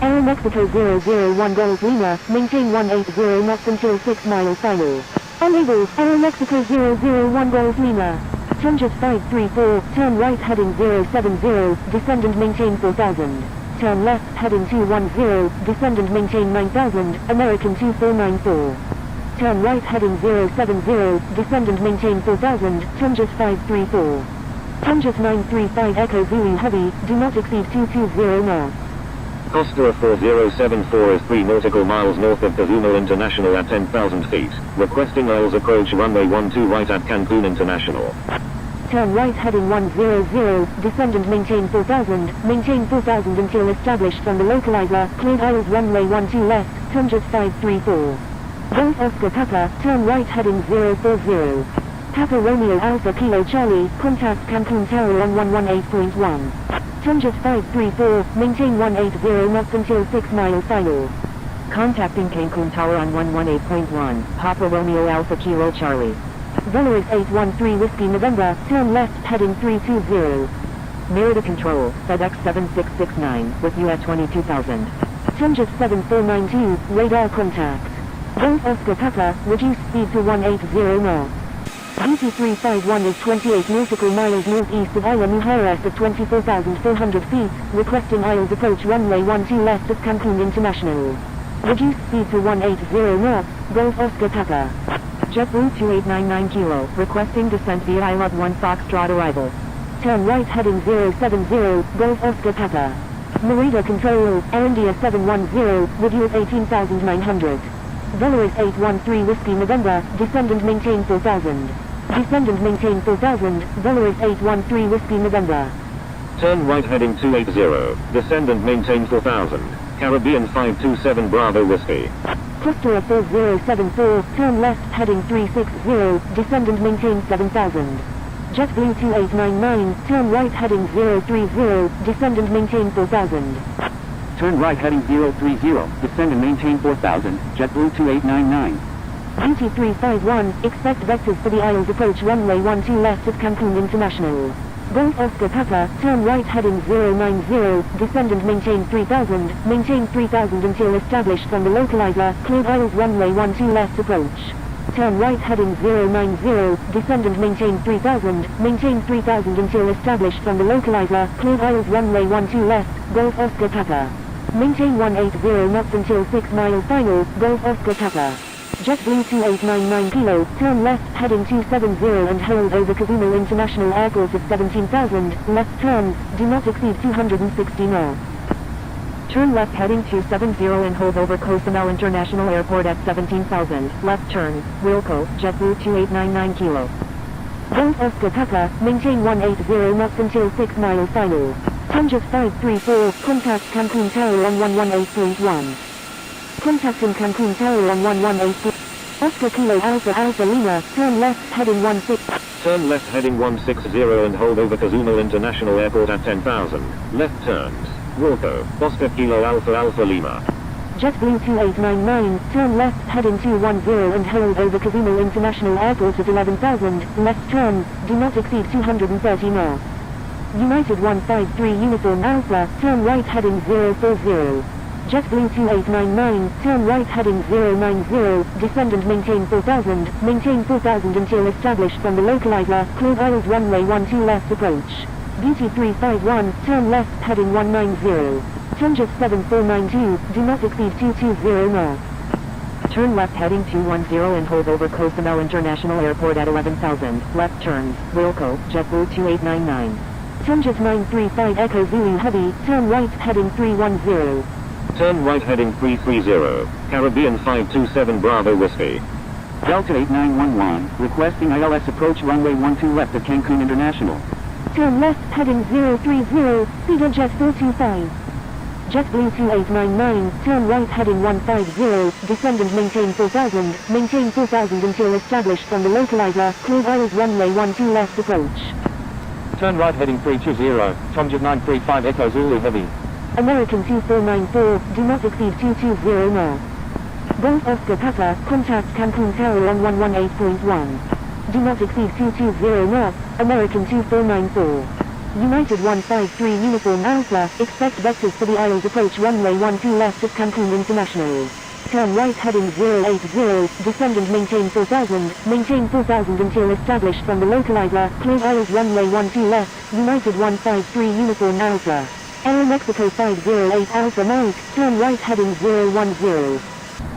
Aeromexico 001 Golf Lima, maintain 180 knots until 6 mile final. Unable, Aeromexico 001 Golf Lima. Tunja 534, turn right heading 070, descend and maintain 4000. Turn left heading 210, descend and maintain 9000, American 2494. Turn right heading 070, descend and maintain 4000, Tunja 534. Tunja 935 Echo Zulu Heavy, do not exceed 220 knots. Costa 4074 is 3 nautical miles north of Cozumel International at 10,000 feet, requesting aisles approach runway 12 right at Cancun International. Turn right heading 100, descend and maintain 4000 until established on the localizer, cleared aisles runway 12 left, Tunja 534. Golf Oscar Papa, turn right heading 040. Papa Romeo Alpha Kilo Charlie, contact Cancun Tower on 118.1. Tunja 534, maintain 180 knots until 6 mile final. Contacting Cancun Tower on 118.1, Papa Romeo Alpha Kilo Charlie. Veloris 813 Whiskey November, turn left heading 320. Merida Control, FedEx 7669, with you at 22,000. Tunja 7492, radar contact. Golf Oscar Papa, reduce speed to 180 knots. BT351 is 28 nautical miles northeast of Isla Mujeres at 24,400 feet, requesting aisles approach runway 12 left of Cancun International. Reduce speed to 180 knots, Golf Oscar Papa. JetBlue 2899 Kilo, requesting descent via Isla 1 Foxtrot arrival. Turn right heading 070, Golf Oscar Papa. Merida Control, Air India 710, with you at 18,900. Veloris 813 Whiskey November, descend and maintain 4000. Descend and maintain 4000, Veloris 813 Whiskey November. Turn right heading 280, descend and maintain 4000, Caribbean 527 Bravo Whiskey. Costa 4074, turn left heading 360, descend and maintain 7000. JetBlue 2899, turn right heading 030, descend and maintain 4000. Turn right heading 030, descend and maintain 4000, JetBlue 2899. BT351, expect vectors for the aisles approach runway 12 left of Cancun International. Golf Oscar Papa, turn right heading 090, descend and maintain 3000 until established on the localizer, cleared aisles runway 12 left approach. Turn right heading 090, descend and maintain 3000 until established on the localizer, cleared aisles runway 12 left, Golf Oscar Papa. Maintain 180 knots until 6 mile final, Golf Oscar Papa. JetBlue 2899 Kilo, turn left heading 270 and hold over Cozumel International Airport at 17,000, left turns, do not exceed 260 knots. Turn left heading 270 and hold over Cozumel International Airport at 17,000, left turn, Wilco, JetBlue 2899 Kilo. Golf Oscar Papa, maintain 180 knots until 6 mile final. Tunja 534, contact Cancun Tower on 118.1. Contacting Cancun Tower on 118. Oscar Kilo Alpha Lima, turn left heading 16. Turn left heading 160 and hold over Cozumel International Airport at 10,000. Left turns. Wilco, Oscar Kilo Alpha Lima. JetBlue 2899, turn left heading 210 and hold over Cozumel International Airport at 11,000. Left turns, do not exceed 230 knots. United 153 Uniform Alpha, turn right heading 040. JetBlue 2899, turn right heading 090, descend and maintain 4000 until established from the localizer, clear Isles runway 12 left approach. Beauty 351, turn left heading 190. Tunjas 7492, do not exceed 220 knots. Turn left heading 210 and hold over Cozumel International Airport at 11,000, left turns, Wilco, JetBlue 2899. Tunjas 935 Echo Zulu Heavy, turn right heading 310. Turn right heading 330, Caribbean 527 Bravo Whiskey. Delta 8911, requesting ILS approach runway 12 left at Cancun International. Turn left heading 030, Speedo Jet 425. JetBlue 2899, turn right heading 150, descend and maintain 4000 until established from the localizer, clear Isles runway 12 left approach. Turn right heading 320, Tomjet 935 Echo Zulu Heavy. American 2494, do not exceed 220 knots. Golf Oscar Papa, contact Cancun Tower on 118.1. Do not exceed 220 knots, American 2494. United 153 Uniform Alpha, expect vectors for the Isles approach runway 12 left at Cancun International. Turn right heading 080, descend and maintain 4000 until established from the localizer, clear Isles runway 12 left, United 153 Uniform Alpha. Aero Mexico 508 Alpha Mike, turn right heading 010.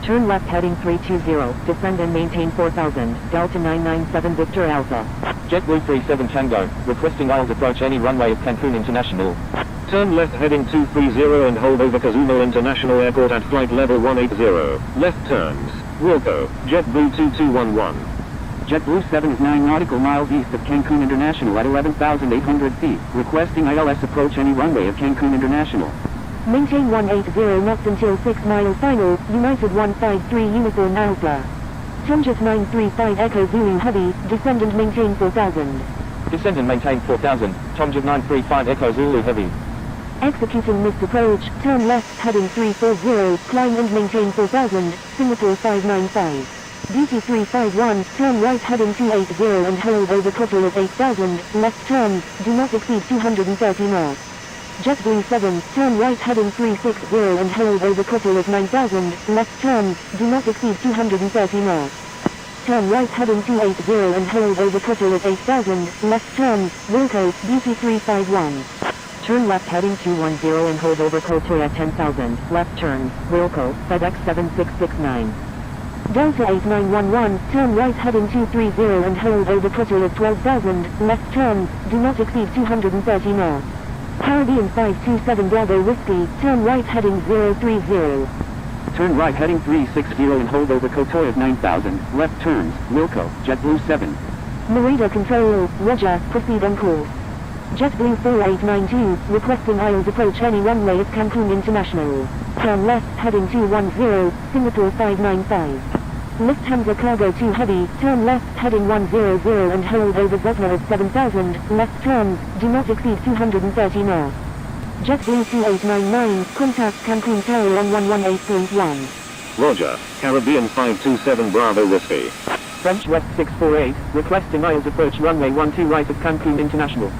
Turn left heading 320, descend and maintain 4000, Delta 997 Victor Alpha. JetBlue 37 Tango, requesting Isles approach any runway at Cancun International. Turn left heading 230 and hold over Cozumel International Airport at flight level 180. Left turns. Wilco, JetBlue 2211. JetBlue 7 is 9 nautical miles east of Cancun International at 11,800 feet, requesting ILS approach any runway at Cancun International. Maintain 180 knots until 6 mile final, United 153 Uniform Alpha. Tunjas 935 Echo Zulu Heavy, descend and maintain 4000. Descend and maintain 4000, Tomjet 935 Echo Zulu Heavy. Executing missed approach, turn left heading 340, climb and maintain 4000, Singapore 595. Beauty 351, turn right heading 280 and hold over Kotor at 8000, left turns, do not exceed 230 knots. JetBlue 7, turn right heading 360 and hold over Kotor at 9000, left turns, do not exceed 230 knots. Turn right heading 280 and hold over Kotor at 8000, left turns, Wilco, Beauty 351. Turn left heading 210 and hold over Kotor at 10,000, left turns, Wilco, FedEx 7669. Delta 8911, turn right heading 230 and hold over Kotor at 12,000, left turns, do not exceed 230 knots. Caribbean 527 Bravo Whiskey, turn right heading 030. Turn right heading 360 and hold over Kotor at 9,000, left turns, Wilco, JetBlue 7. Merida Control, Roger, proceed on course. JetBlue 4892, requesting Isles approach any runway at Cancun International. Turn left heading 210, Singapore 595. Lufthansa Cargo 2 Heavy, turn left heading 100 and hold over Zesna at 7000, left turns, do not exceed 230 knots. JetBlue 2899, contact Cancun Tower on 118.1. Roger, Caribbean 527 Bravo Whiskey. French West 648, requesting Isles approach runway 12 right at Cancun International.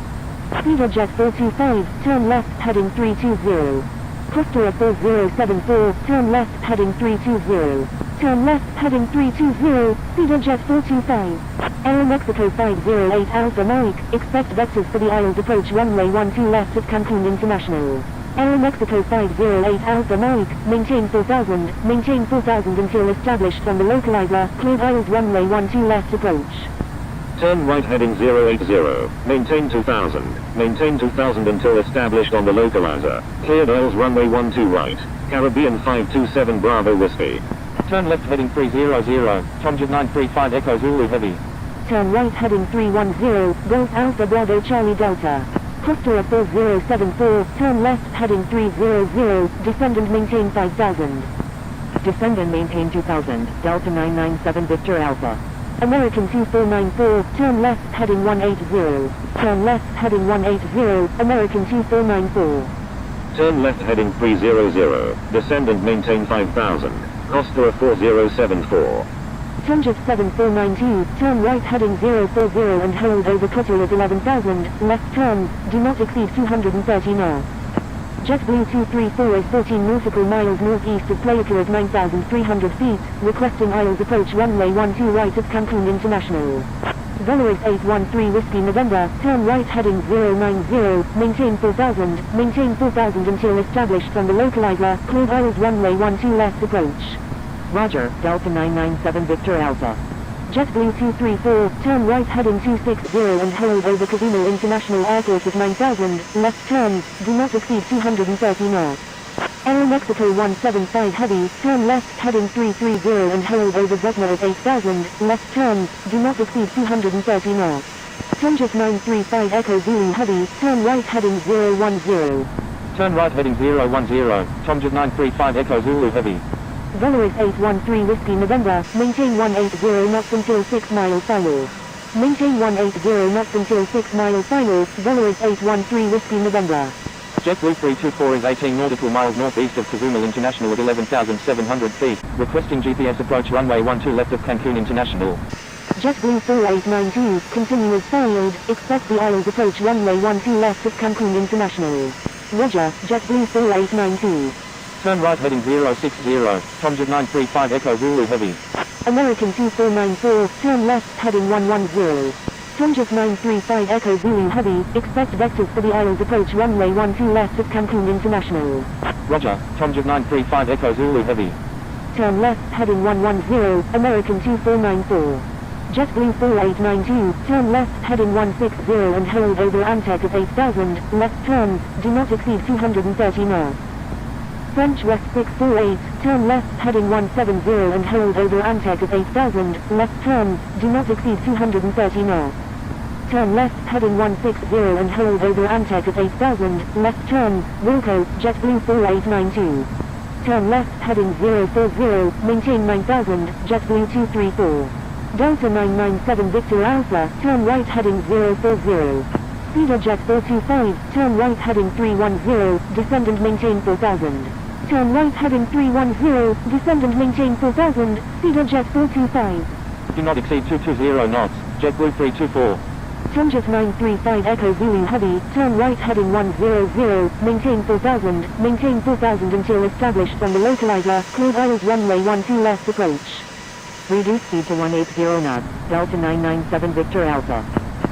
Speedo Jet 425, turn left heading 320. Costa 4074, turn left heading 320. Turn left heading 320, Speedo Jet 425. Aero Mexico 508 Alpha Mike, expect vectors for the Isles approach runway 12 left at Cancun International. Aero Mexico 508 Alpha Mike, maintain 4000 until established from the localizer, clear Isles runway 12 left approach. Turn right heading 080, maintain 2000 until established on the localizer, cleared Isles runway 12 right, Caribbean 527 Bravo Whiskey. Turn left heading 300, Tomjet 935 Echo Zulu Heavy. Turn right heading 310, Golf Alpha Bravo Charlie Delta. Costa 4074, turn left heading 300, descend and maintain 5000. Descend and maintain 2000, Delta 997 Victor Alpha. American 2494, turn left heading 180. Turn left heading 180, American 2494. Turn left heading 300, descend and maintain 5000, Costa 4074. Tungus 7492, turn right heading 040 and hold over Costa at 11,000, left turns, do not exceed 230 knots. Jetblue 234 is 14 nautical miles northeast of Playaka at 9,300 feet, requesting ILS approach runway 12 right at Cancun International. Valoris 813 Whiskey November, turn right heading 090, maintain 4000 until established from the localizer, cleared ILS runway 12 left approach. Roger, Delta 997 Victor Alpha. Jetblue 234, turn right heading 260 and hold over Cozumel International Airport at 9,000, left turns, do not exceed 230 knots. Aeromexico 175 Heavy, turn left heading 330 and hold over Zesma at 8,000, left turns, do not exceed 230 knots. Tungus 935 Echo Zulu Heavy, turn right heading 010. Turn right heading 010, Tungus 935 Echo Zulu Heavy. Valoris 813 Whiskey November, maintain 180 knots until 6 mile final. Maintain 180 knots until 6 mile final, Valoris 813 Whiskey November. Jetblue 324 is 18 nautical miles northeast of Cozumel International at 11,700 feet, requesting GPS approach runway 12 left of Cancun International. Jetblue 4892, continue as failed, expect the ILS approach runway 12 left of Cancun International. Roger, Jetblue 4892. Turn right heading 060, Tungus 935 Echo Zulu Heavy. American 2494, turn left heading 110. Tungus 935 Echo Zulu Heavy, expect vectors for the ILS approach runway 12 left of Cancun International. Roger, Tungus 935 Echo Zulu Heavy. Turn left heading 110, American 2494. Jetblue 4892, turn left heading 160 and hold over Antec at 8,000, left turns, do not exceed 230 knots. French West 648, turn left heading 170 and hold over Antec at 8,000, left turns, do not exceed 230 knots. Turn left heading 160 and hold over Antec at 8,000, left turns, Wilco, Jetblue 4892. Turn left heading 040, maintain 9,000, Jetblue 234. Delta 997 Victor Alpha, turn right heading 040. Speeder Jet 425, turn right heading 310, descend and maintain 4,000. Turn right heading 310, descend and maintain 4,000, Speeder Jet 425. Do not exceed 220 knots, Jetblue 324. Tungus 935 Echo Zulu Heavy, turn right heading 100, maintain 4,000 until established from the localizer, cleared ILS runway 12 left approach. Reduce speed to 180 knots, Delta 997 Victor Alpha.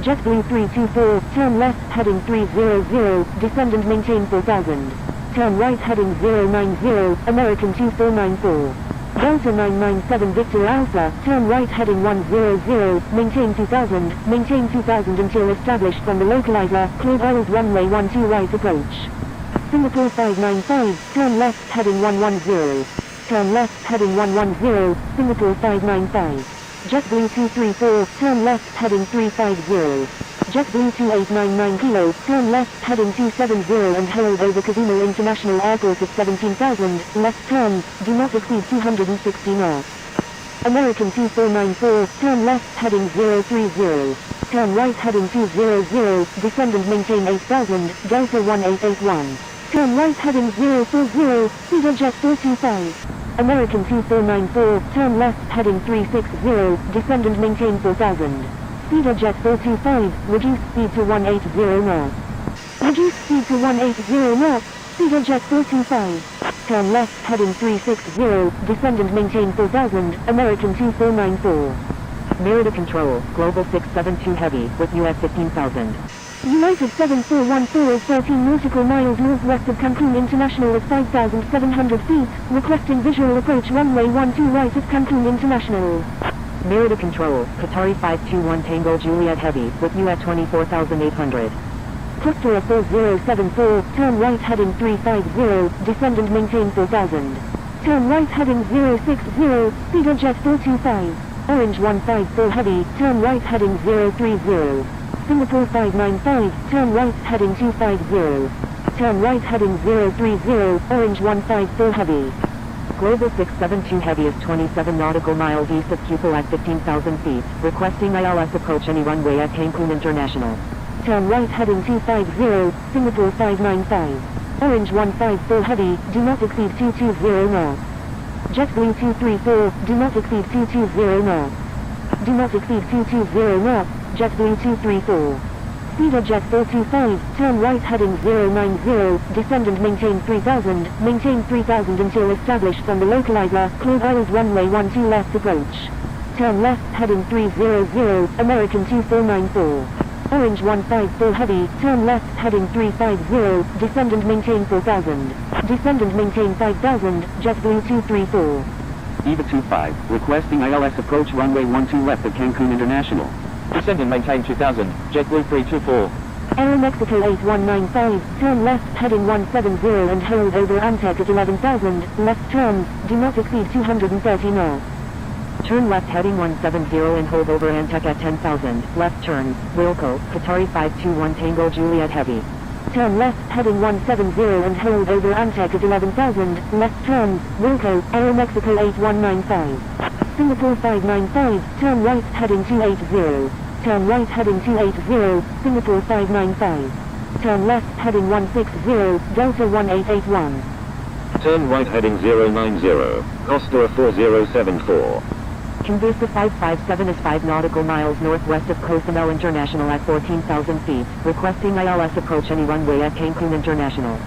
Jetblue 324, turn left heading 300, descend and maintain 4,000. Turn right heading 090, American 2494. Delta 997 Victor Alpha, turn right heading 100, maintain 2,000 until established from the localizer, cleared ILS runway 12 right approach. Singapore 595, turn left heading 110. Turn left heading 110, Singapore 595. Jetblue 234, turn left heading 350. Jetblue 2899 Kilo, turn left heading 270 and hold over Cozumel International Airport at 17,000, left turns, do not exceed 260 knots. American 2494, turn left heading 030. Turn right heading 200, descend and maintain 8,000, Delta 1881. Turn right heading 040, Speeder Jet 425. American 2494, turn left heading 360, descend and maintain 4,000. Speeder Jet 425, reduce speed to 180 knots. Reduce speed to 180 knots, Speeder Jet 425. Turn left heading 360, descend and maintain 4,000, American 2494. Mirror to control, Global 672 Heavy, with US 15,000. United 7414 is 13 nautical miles northwest of Cancun International at 5,700 feet, requesting visual approach runway 12 right of Cancun International. Mirror to control, Qatari 521 Tango Juliet Heavy, with US 24,800. Cluster 4074, turn right heading 350, descend and maintain 4,000. Turn right heading 060, Speeder Jet 425. Orange 154 Heavy, turn right heading 030. Singapore 595, turn right heading 250. Turn right heading 030, Orange 154 Heavy. Global 672 Heavy is 27 nautical miles east of Cupel at 15,000 feet, requesting ILS approach any runway at Cancun International. Turn right heading 250, Singapore 595. Orange 154 Heavy, do not exceed 220 knots. Jetblue 234, do not exceed 220 knots. Do not exceed 220 knots, Jetblue 234. Jet 425, turn right heading 090, descend and maintain 3000 until established from the localizer, clear Isles runway 12 left approach. Turn left heading 300, American 2494. Orange 154 Heavy, turn left heading 350, descend and maintain 4000. Descend and maintain 5000, Jetblue 234. EVA 25, requesting ILS approach runway 12 left at Cancun International. Descend and maintain 2000, Jetblue 324. Aeromexico 8195, turn left heading 170 and hold over Antec at 11,000, left turns, do not exceed 230 knots. Turn left heading 170 and hold over Antec at 10,000, left turns, Wilco, Qatari 521 Tango Juliet Heavy. Turn left heading 170 and hold over Antec at 11,000, left turns, Wilco, Aeromexico 8195. Singapore 595, turn right heading 280. Turn right heading 280, Singapore 595. Turn left heading 160, Delta 1881. Turn right heading 090, Costa 4074. Conversa 557 is 5 nautical miles northwest of Cozumel International at 14,000 feet, requesting ILS approach any runway at Cancun International.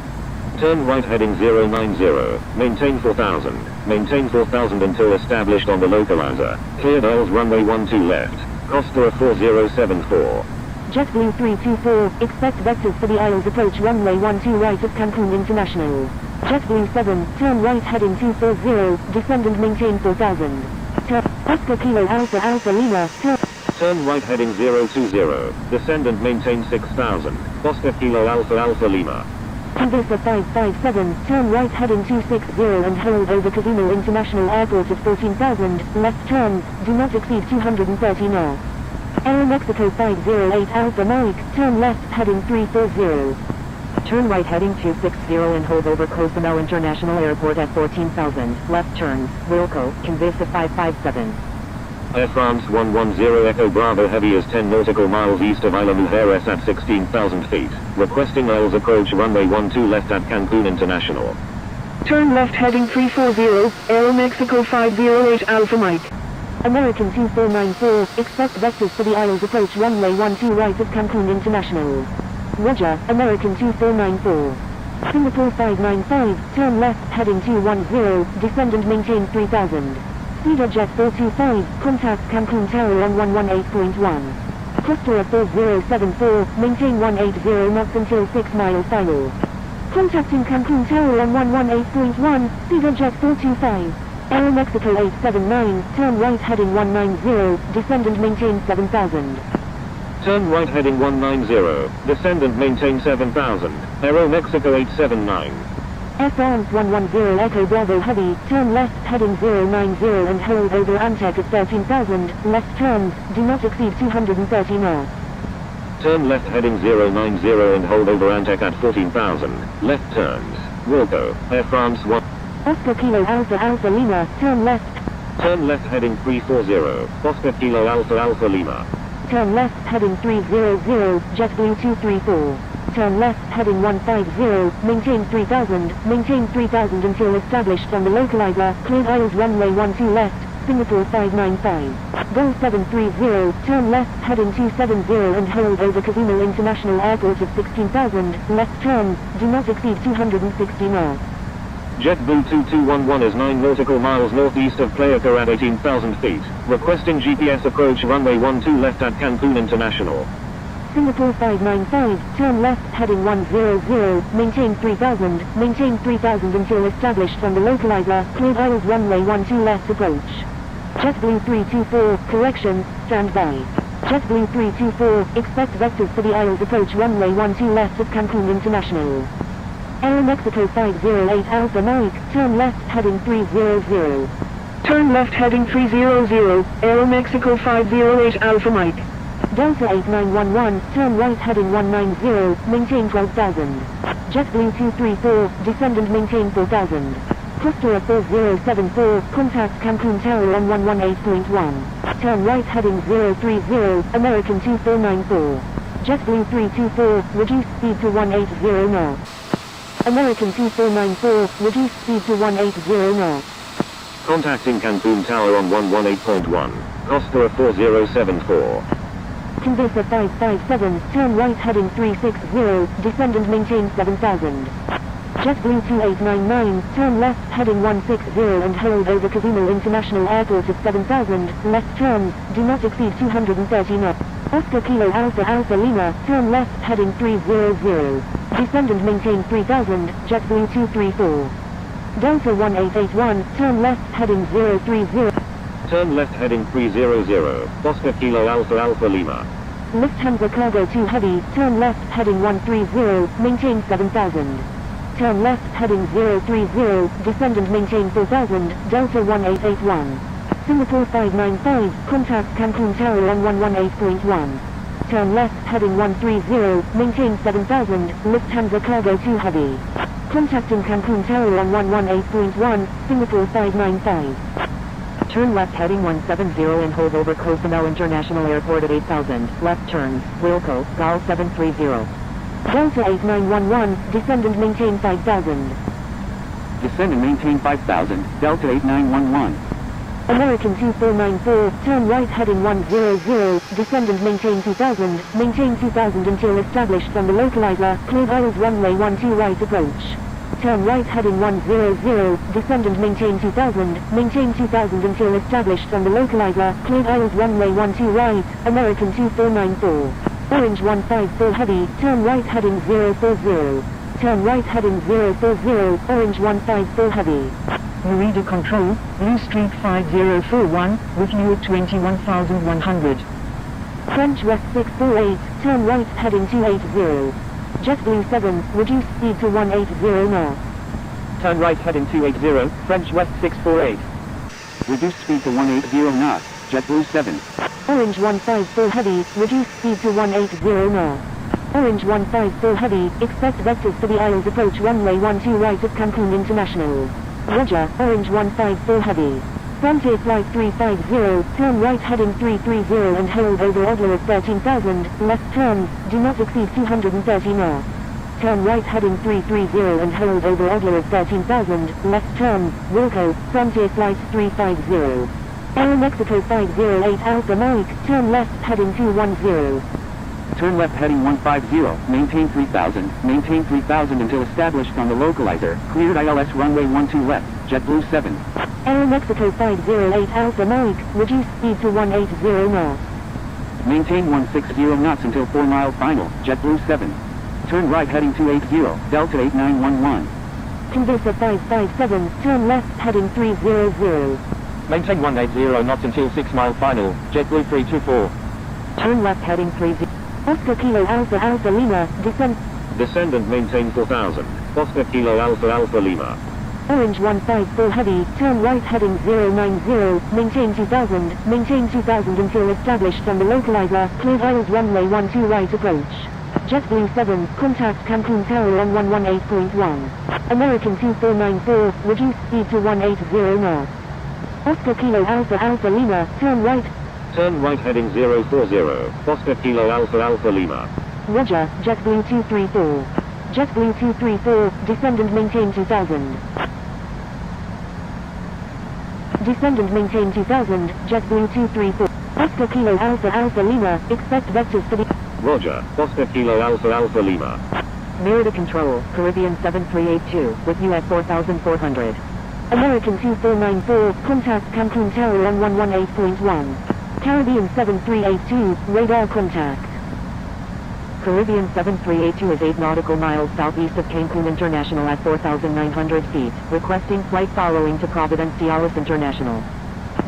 Turn right heading 090, maintain 4000, until established on the localizer, cleared Isles runway 12 left, Costa 4074. JetBlue 324, expect vectors for the Isles approach runway 12 right of Cancun International. JetBlue 7, turn right heading 240, descend and maintain 4000. Oscar Kilo Alpha Lima, turn right heading 020, descend and maintain 6000, Oscar Kilo Alpha Lima. Conversa 557, turn right heading 260 and hold over Cozumel International Airport at 14,000, left turns, do not exceed 230 knots. Aeromexico 508 Alpha Mike, turn left heading 340. Turn right heading 260 and hold over Cozumel International Airport at 14,000, left turns, Wilco, Conversa 557. Air France 110 Echo Bravo Heavy is 10 nautical miles east of Isla Mujeres at 16,000 feet, requesting Isles approach runway 12 left at Cancun International. Turn left heading 340, Aeromexico 508 Alpha Mike. American 2494, expect vectors for the Isles approach runway 12 right of Cancun International. Roger, American 2494. Singapore 595, turn left heading 210, descend and maintain 3000. Jet 425, contact Cancun Tower on 118.1. Costa 4074, maintain 180 knots until 6 mile final. Contacting Cancun Tower on 118.1, Jet 425. Aeromexico 879, turn right heading 190, descend and maintain 7000. Turn right heading 190, descend and maintain 7000, Aeromexico 879. Air France 110 Echo Bravo Heavy, turn left heading 090 and hold over Antec at 13,000, left turns, do not exceed 230 knots. Turn left heading 090 and hold over Antec at 14,000, left turns, Wilco, Air France 1. Oscar Kilo Alpha Lima, turn left. Turn left heading 340, Oscar Kilo Alpha Lima. Turn left heading 300, JetBlue 234. Turn left heading 150, maintain 3000 until established on the localizer, cleared Isles runway 12 left, Singapore 595. Go 730, turn left heading 270 and hold over Cozumel International Airport at 16,000, left turns, do not exceed 260 knots. JetBlue 2211 is 9 nautical miles northeast of Playa Cara at 18,000 feet, requesting GPS approach runway 12 left at Cancun International. Singapore 595, turn left heading 100, maintain 3000 until established on the localizer, cleared Isles runway 12 left approach. JetBlue 324, correction, stand by. JetBlue 324, expect vectors for the Isles approach runway 12 left of Cancun International. Aeromexico 508 Alpha Mike, turn left heading 300. Turn left heading 300, Aeromexico 508 Alpha Mike. Delta 8911, turn right heading 190, maintain 12,000. JetBlue 234, descend and maintain 4,000. Costa 4074, contact Cancun Tower on 118.1. Turn right heading 030, American 2494. JetBlue 324, reduce speed to 180 knots. American 2494, reduce speed to 180 knots. Contacting Cancun Tower on 118.1. Costa 4074. Conversa 557, turn right heading 360, descend and maintain 7000. JetBlue 2899, turn left heading 160 and hold over Cozumel International Airport at 7000, left turns, do not exceed 230 knots. Oscar Kilo Alpha Alpha Lima, turn left heading 300, descend and maintain 3000, JetBlue 234. Delta 1881, turn left heading 030. Turn left heading 300, Oscar Kilo Alpha Alpha Lima. Lufthansa Cargo 2 Heavy, turn left heading 130, maintain 7000. Turn left heading 030, descend and maintain 4000, Delta 1881. Singapore 595, contact Cancun Tower on 118.1. Turn left heading 130, maintain 7000, Lufthansa Cargo 2 Heavy. Contacting Cancun Tower on 118.1, Singapore 595. Turn left heading 170 and hold over Cozumel International Airport at 8000. Left turns, Wilco, GAL 730. Delta 8911, descend and maintain 5000. Descend and maintain 5000, Delta 8911. American 2494, turn right heading 100, descend and maintain 2000, maintain 2000 until established on the localizer, cleared aisles runway 12 right approach. Turn right heading 100, descend and maintain 2000, maintain 2000 until established on the localizer, cleared aisles runway 12 right, American 2494. Orange 154 Heavy, turn right heading 040. Turn right heading 040, Orange 154 Heavy. Merida Control, Blue Street 5041, with you at 21,100. French West 648, turn right heading 280. JetBlue 7, reduce speed to 180 knots. Turn right heading 280, French West 648. Reduce speed to 180 knots, JetBlue 7. Orange 154 Heavy, reduce speed to 180 knots. Orange 154 Heavy, expect vectors for the aisles approach runway 12 right at Cancun International. Roger, Orange 154 Heavy. Frontier Flight 350, turn right heading 330 and hold over Odler at 13,000, left turns, do not exceed 230 knots. Turn right heading 330 and hold over Odler at 13,000, left turns, Wilco, Frontier Flight 350. Aeromexico 508 Alpha Mike, turn left heading 210. Turn left heading 150, maintain 3000 until established on the localizer, cleared ILS runway 12 left, JetBlue 7. Aeromexico 508 Alpha Mike, reduce speed to 180 knots. Maintain 160 knots until 4 mile final, JetBlue 7. Turn right heading 280, Delta 8911. Conversa 557, turn left heading 300. Maintain 180 knots until 6 mile final, JetBlue 324. Turn left heading 30. Oscar Kilo Alpha Alpha Lima, descend. Descend and maintain 4000. Oscar Kilo Alpha Alpha Lima. Orange 154 Heavy, turn right heading 090, maintain 2000 until established on the localizer, cleared aisles runway 12 right approach. JetBlue 7, contact Cancun Tower on 118.1. American 2494, reduce speed to 180 knots. Oscar Kilo Alpha Alpha Lima, turn right. Turn right heading 040, Oscar Kilo Alpha Alpha Lima. Roger, JetBlue 234. JetBlue 234, descend and maintain 2000. Descend and maintain 2000, JetBlue 234. Oscar Kilo Alpha Alpha Lima, expect vectors for the... Roger, Oscar Kilo Alpha Alpha Lima. Merida Control, Caribbean 7382, with you at 4,400. American 2494, contact Cancun Tower on 118.1. Caribbean 7382, radar contact. Caribbean 7382 is 8 nautical miles southeast of Cancun International at 4,900 feet, requesting flight following to Providenciales International.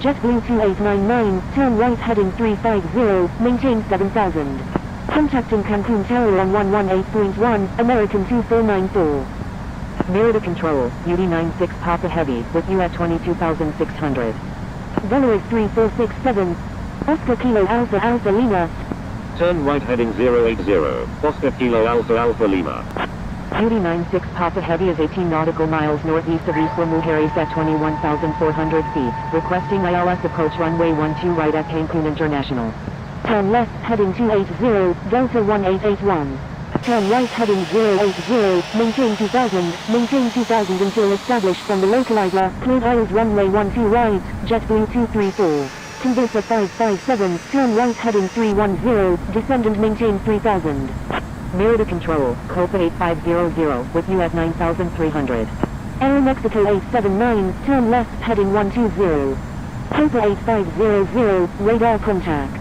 JetBlue 2899, turn right heading 350, maintain 7000. Contacting Cancun Tower on 118.1, American 2494. Merida Control, UD96 Papa Heavy, with you at 22,600. Veloris 3467, Oscar Kilo Alpha Alpha Lima. Turn right heading 080, Oscar Kilo Alpha Alpha Lima. Beauty 96 Papa Heavy is 18 nautical miles northeast of Isla Mujeres at 21,400 feet, requesting ILS approach runway 12 right at Cancun International. Turn left heading 280, Delta 1881. Turn right heading 080, maintain 2000 until established from the local Isla, cleared aisles runway 12 right, JetBlue 234. Conversa 557, turn right heading 310, descend and maintain 3000. Mirror to control, Copa 8500, with you at 9300. Aeromexico 879, turn left heading 120. Copa 8500, radar contact.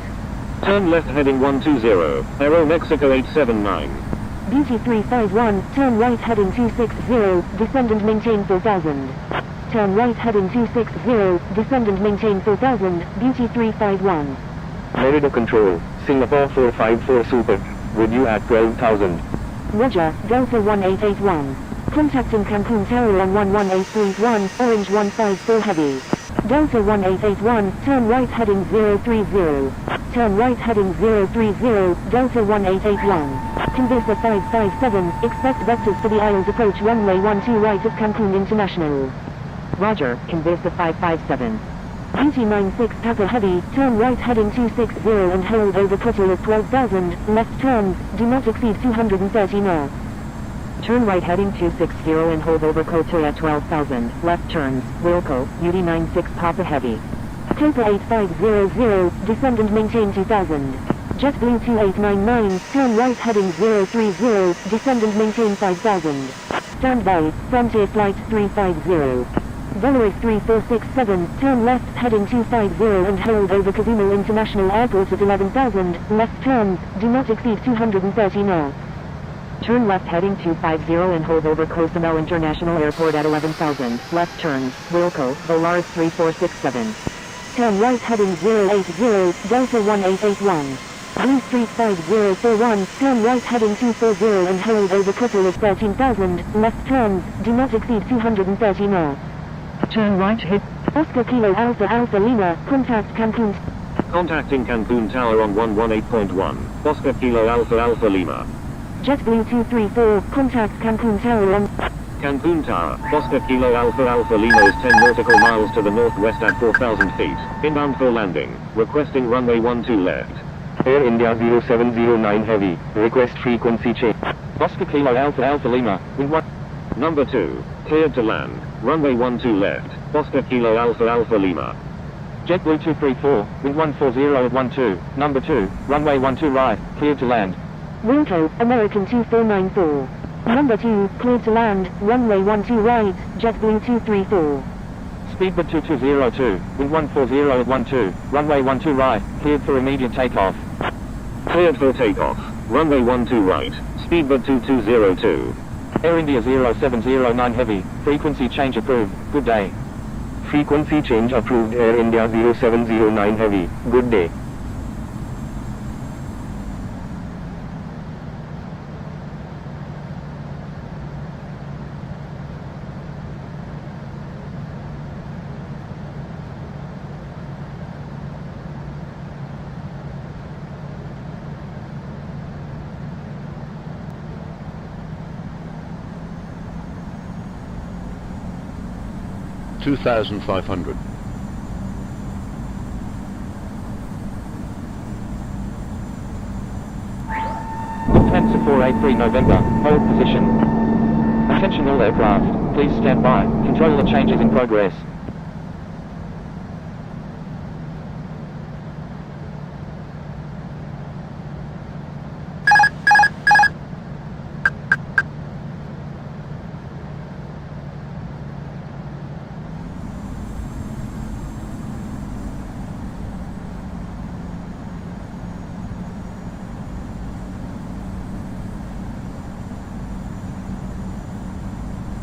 Turn left heading 120, Aeromexico 879. Beauty 351, turn right heading 260, descend and maintain 4000. Turn right heading 260, descend and maintain 4000, Beauty 351. Merida Control, Singapore 454 Super, with you at 12,000. Roger, Delta 1881. Contacting Cancun Tower on 118.1, Orange 154 Heavy. Delta 1881, turn right heading 030. Turn right heading 030, Delta 1881. Conversa 557, expect vectors for the Isles approach runway 12 right at Cancun International. Roger, Conversa 557. Beauty 96 Papa Heavy, turn right heading 260 and hold over total of 12,000, left turns, do not exceed 230 knots. Turn right heading 260 and hold over Kota at 12,000, left turns, Wilco, Beauty 96 Papa Heavy. Copa 8500, descend and maintain 2000. JetBlue 2899, turn right heading 030, descend and maintain 5000. Stand by, Frontier Flight 350. Volaris 3467, turn left heading 250 and hold over Cozumel International Airport at 11,000, left turns, do not exceed 230 knots. Turn left heading 250 and hold over Cozumel International Airport at 11,000, left turns, Wilco, Volaris 3467. Turn right heading 080, Delta 1881. Blue Street 5041, turn right heading 240 and hold over total of 13,000, left turns, do not exceed 230 knots. Turn right hit, Oscar Kilo Alpha Alpha Lima, contact Cancun. Contacting Cancun Tower on 118.1, Oscar Kilo Alpha Alpha Lima. JetBlue 234, contact Cancun Tower on Cancun Tower, Oscar Kilo Alpha Alpha Lima is 10 nautical miles to the northwest at 4,000 feet, inbound for landing, requesting runway 12 left. Air India 0709 Heavy, request frequency change. Oscar Kilo Alpha Alpha Lima, wind 1. Number 2, cleared to land, runway 12 left, Oscar Kilo Alpha Alpha Lima. JetBlue 234, wind 140 at 12, number 2, runway 12 right, cleared to land. Wilco, American 2494. Number 2, cleared to land, runway 12 right, JetBlue 234. Speedbird 2202, wind 140 at 12, runway 12 right, cleared for immediate takeoff. Cleared for takeoff, runway 12 right, Speedbird 2202. Air India 0709 Heavy, frequency change approved, good day. Frequency change approved Air India 0709 Heavy, good day. $2,500. Lufthansa 483 November, hold position. Attention all aircraft, please stand by, controller changes in progress.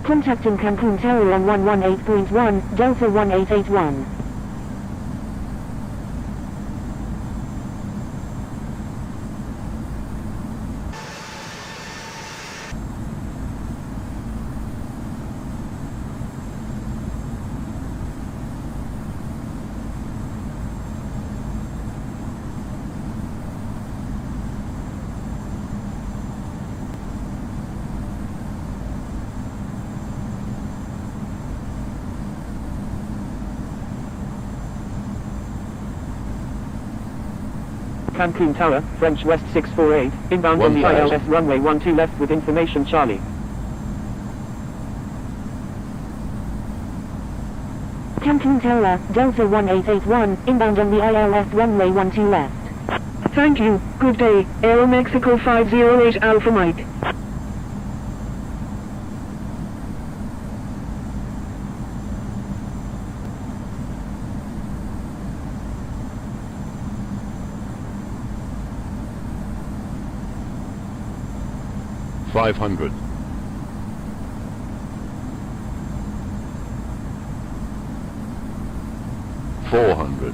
Contacting Cancun Tower on 118.1, Delta 1881. Cancun Tower, French West 648, inbound on the ILS runway 12 left with information Charlie. Cancun Tower, Delta 1881, inbound on the ILS runway 12 left. Thank you. Good day. Aeromexico 508 Alpha Mike. $500. $400.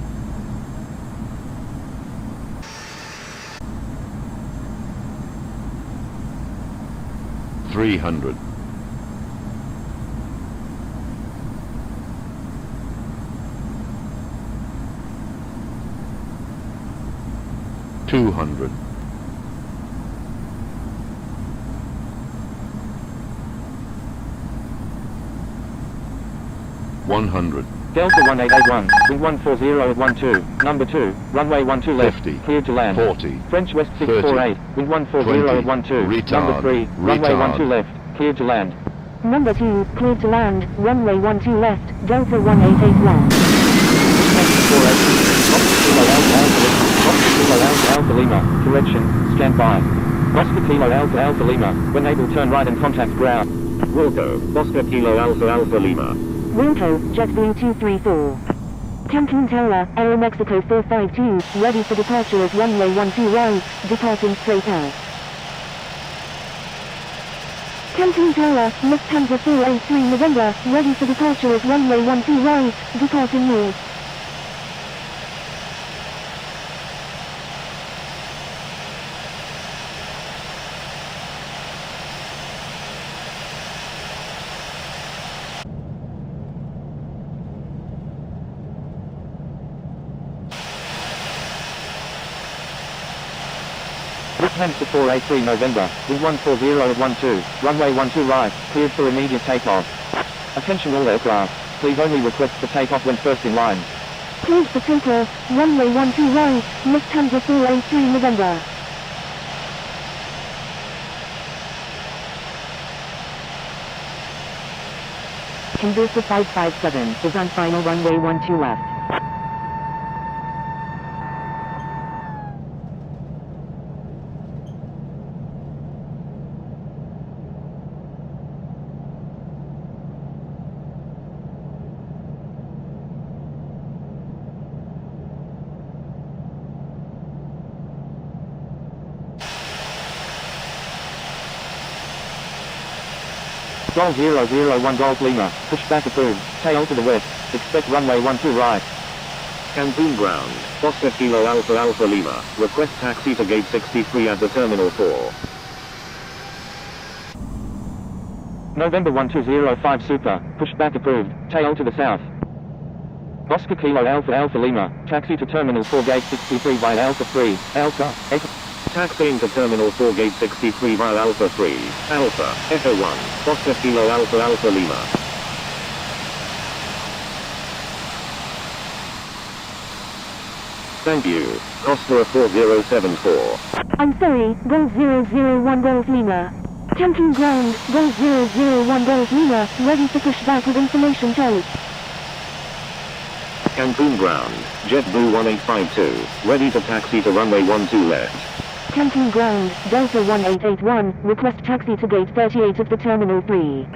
$300. $200. $100. Delta 1881, wind 140 at 12, number 2, runway 12 left, 50, cleared to land. 40, French West 648, wind 140 at 12, number 3, runway 12 left, cleared to land. Number 2, cleared to land, runway 12 left, Delta 1881. Alpha Lima, correction, stand by. Oscar Kilo Alpha Alpha Lima, when able turn right and contact ground. Wilco, Oscar Kilo Alpha Alpha Lima. Wilco, JetBlue 234. Cancun Tower, Aeromexico 452, ready for departure as runway 12 right, departing straight out. Cancun Tower, Lufthansa 483 November, ready for departure as runway 12 right, departing north. Lufthansa 483 November, wind 140 at 12, runway 12 right, cleared for immediate takeoff. Attention all aircraft, please only request for takeoff when first in line. Cleared for takeoff, runway 12 right, Lufthansa 483 November. Conversa 557 is on final runway 12 left. Gol 001 Golf Lima, pushback approved, tail to the west, expect runway 12 right. Cancun ground, Oscar Kilo Alpha Alpha Lima, request taxi to gate 63 at the Terminal 4. November 1205 Super, pushback approved, tail to the south. Oscar Kilo Alpha Alpha Lima, taxi to Terminal 4 gate 63 via Alpha 3, Alpha, Echo. Taxiing to Terminal 4 gate 63 via Alpha 3, Alpha, Echo 1, Oscar Kilo Alpha Alpha Lima. Thank you, Oscar 4074. I'm sorry, Gol 001 Golf Lima. Cancun ground, Gol 001 Golf Lima, ready for pushback with information Charlie. Cancun ground, JetBlue 1852, ready to taxi to runway 12 left. Cancun ground, Delta 1881, request taxi to gate 38 of the Terminal 3.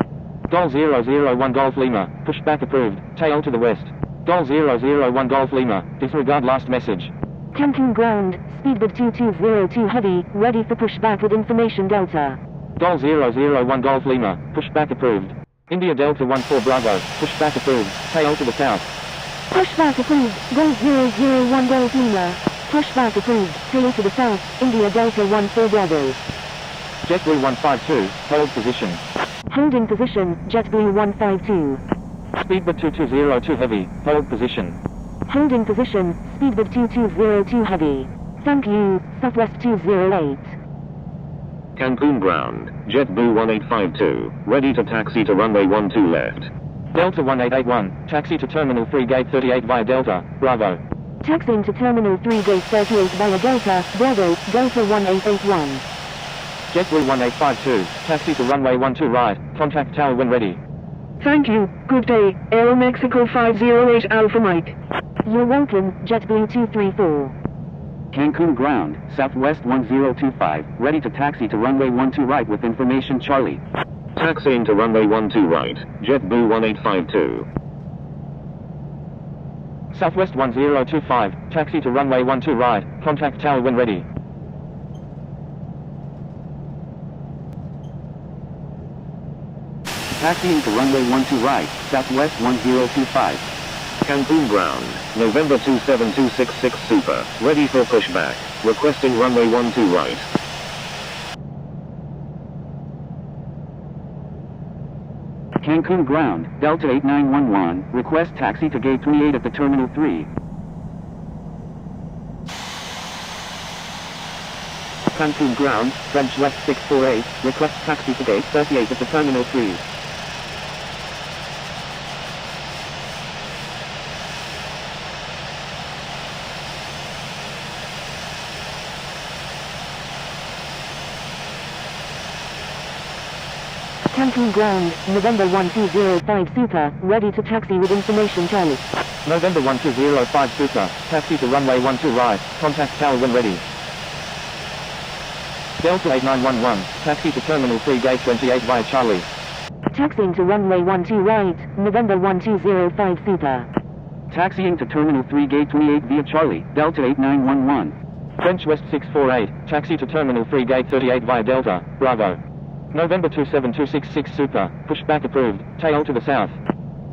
Gol 001 Golf Lima, pushback approved, tail to the west. Gol 001 Golf Lima, disregard last message. Cancun ground, speedbird 2202 heavy, ready for pushback with information Delta. Gol 001 Golf Lima, pushback approved. India Delta 14 Bravo, pushback approved, tail to the south. Pushback approved, Gol 001 Golf Lima. Pushback approved, tail to the south, India Delta 14 Bravo. JetBlue 152, hold position. Holding position, JetBlue 152. Speedbird 2202 heavy, hold position. Holding position, speedbird 2202 heavy. Thank you, Southwest 208. Cancun ground, JetBlue 1852, ready to taxi to runway 12 left. Delta 1881, taxi to Terminal 3 gate 38 via Delta, Bravo. Taxiing to Terminal 3 Gate 38 via Delta, Bravo, Delta 1881. JetBlue 1852, taxi to runway 12 right, contact tower when ready. Thank you, good day, Aeromexico 508 Alpha Mike. You're welcome, JetBlue 234. Cancun ground, Southwest 1025, ready to taxi to runway 12 right with information Charlie. Taxiing to runway 12 right, JetBlue 1852. Southwest 1025, taxi to runway 12 right, contact tower when ready. Taxiing to runway 12 right, Southwest 1025. Cancun ground, November 27266 Super, ready for pushback, requesting runway 12 right. Cancun ground, Delta 8911, request taxi to gate 28 at the Terminal 3. Cancun ground, French West 648, request taxi to gate 38 at the Terminal 3. Cancun ground, November 1205 Super, ready to taxi with information Charlie. November 1205 Super, taxi to runway 12 right, contact tower when ready. Delta 8911, taxi to Terminal 3 Gate 28 via Charlie. Taxiing to runway 12 right, November 1205 Super. Taxiing to Terminal 3 Gate 28 via Charlie, Delta 8911. French West 648, taxi to Terminal 3 Gate 38 via Delta, Bravo. November 27266 Super, pushback approved, tail to the south.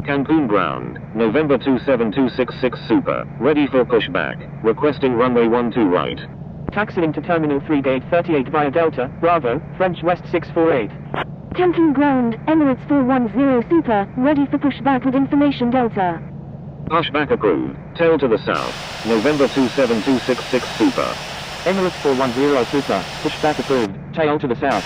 Cancun ground, November 27266 Super, ready for pushback, requesting runway 12 right. Taxiing to Terminal 3 Gate 38 via Delta, Bravo, French West 648. Cancun ground, Emirates 410 Super, ready for pushback with information Delta. Pushback approved, tail to the south, November 27266 Super. Emirates 410 Super, pushback approved, tail to the south.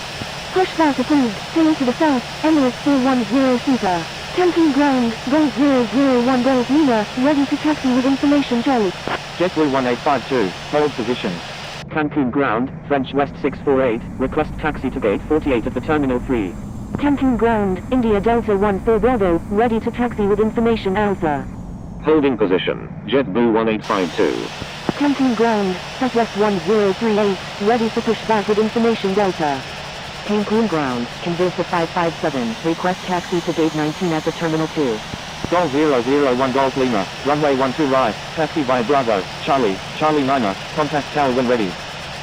Pushback approved, tail to the south, Emirates 410 Super. Cancun ground, Golf 001 Golf Lima, ready to taxi with information Charlie. JetBlue 1852, hold position. Cancun ground, French West 648, request taxi to gate 48 at the Terminal 3. Cancun ground, India Delta 14 Bravo, ready to taxi with information Alpha. Holding position, JetBlue 1852. Cancun ground, Southwest 1038, ready for pushback with information Delta. Cancun ground, Conversa 557, request taxi to gate 19 at the Terminal 2. Golf 001 Golf Lima, runway 12 right, taxi via Bravo, Charlie, Charlie 9er, contact tower when ready.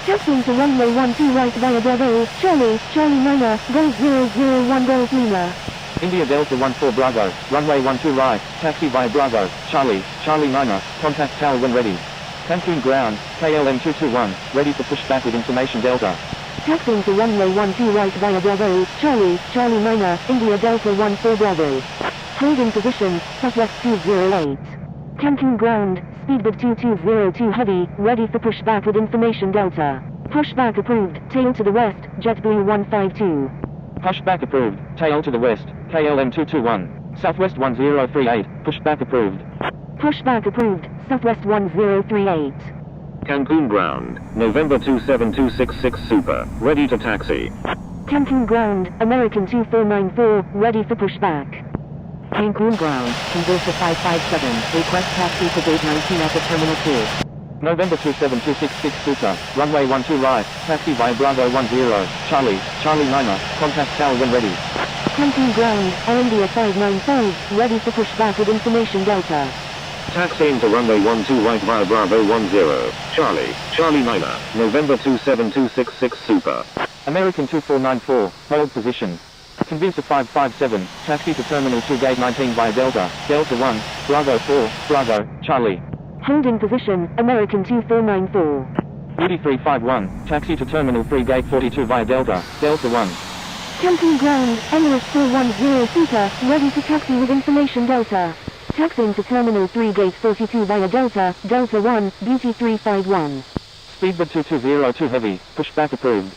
Taxiing to runway 12 right via Bravo, Charlie, Charlie 9er, Golf 001 Golf Lima. India Delta 14 Bravo, runway 12 right, taxi via Bravo, Charlie, Charlie 9er, contact tower when ready. Cancun ground, KLM 221, ready for pushback with information Delta. Taxiing to runway 12 right via Bravo, Charlie, Charlie 9er, India Delta 14 Bravo. Holding position, Southwest 208. Cancun ground, speedbird 2202 Heavy, ready for pushback with information Delta. Pushback approved, tail to the west, JetBlue 152. Pushback approved, tail to the west, KLM 221, Southwest 1038, pushback approved. Pushback approved, Southwest 1038. Cancun ground, November 27266 Super, ready to taxi. Cancun ground, American 2494, ready for pushback. Cancun ground, Conversa 557, request taxi to gate 19 at the Terminal 2. November 27266 Super, runway 12 right, taxi via Bravo 10, Charlie, Charlie 9er, contact tower when ready. Cancun ground, Air India 595, ready for pushback with information Delta. Taxiing to runway 12 right via Bravo 10, Charlie, Charlie 9er, November 27266 Super. American 2494, hold position. Conversa 557, taxi to Terminal 2 Gate 19 via Delta, Delta 1, Bravo 4, Bravo, Charlie. Holding position, American 2494. Woody 351, taxi to Terminal 3 Gate 42 via Delta, Delta 1. Cancun ground, Emirates 410 Super, ready to taxi with information Delta. Taxiing to Terminal 3 Gate 42 via Delta, Delta 1, Beauty 351. Speedbird 2202 Heavy, pushback approved.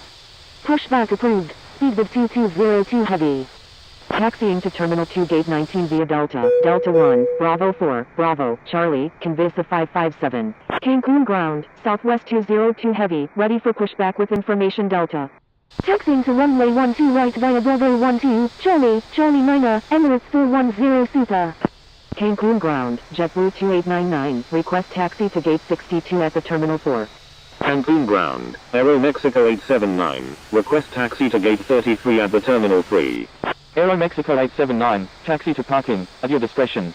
Pushback approved, Speedbird 2202 Heavy. Taxiing to Terminal 2 Gate 19 via Delta, Delta 1, Bravo 4, Bravo, Charlie, Convisa 557. Cancun ground, Southwest 202 Heavy, ready for pushback with information Delta. Taxiing to runway 12 right via Bravo 12, Charlie, Charlie Minor, Emirates 410 Super. Cancun ground, JetBlue 2899, request taxi to Gate 62 at the Terminal 4. Cancun ground, Aeromexico 879, request taxi to Gate 33 at the Terminal 3. Aeromexico 879, taxi to parking, at your discretion.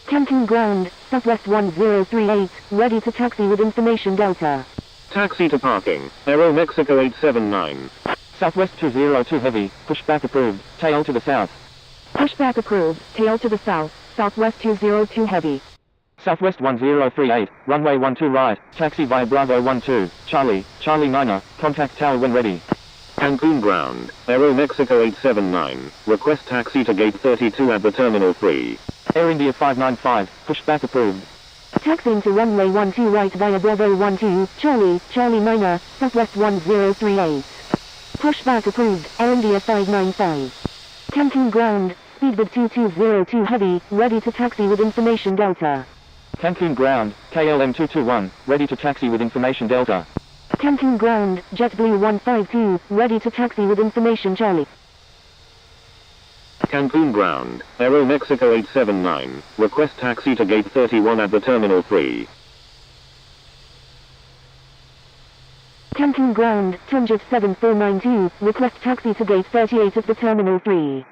Cancun ground, Southwest 1038, ready to taxi with information Delta. Taxi to parking, Aeromexico 879. Southwest 202 Heavy, pushback approved, tail to the south. Pushback approved, tail to the south, Southwest 202 Heavy. Southwest 1038, runway 12 right, taxi via Bravo 12, Charlie, Charlie Minor, contact tower when ready. Cancun ground, Aeromexico 879, request taxi to Gate 32 at the Terminal 3. Air India 595, pushback approved. Taxiing to runway 12 right via Bravo 12, Charlie, Charlie Minor, Southwest 1038. Pushback approved, Air India 595. Cancun ground, speedbird 2202 Heavy, ready to taxi with information Delta. Cancun ground, KLM 221, ready to taxi with information Delta. Cancun ground, JetBlue 152, ready to taxi with information Charlie. Cancun ground, Aeromexico 879, request taxi to Gate 31 at the Terminal 3. Cancun ground, Tunjet 7492, request taxi to Gate 38 at the Terminal 3.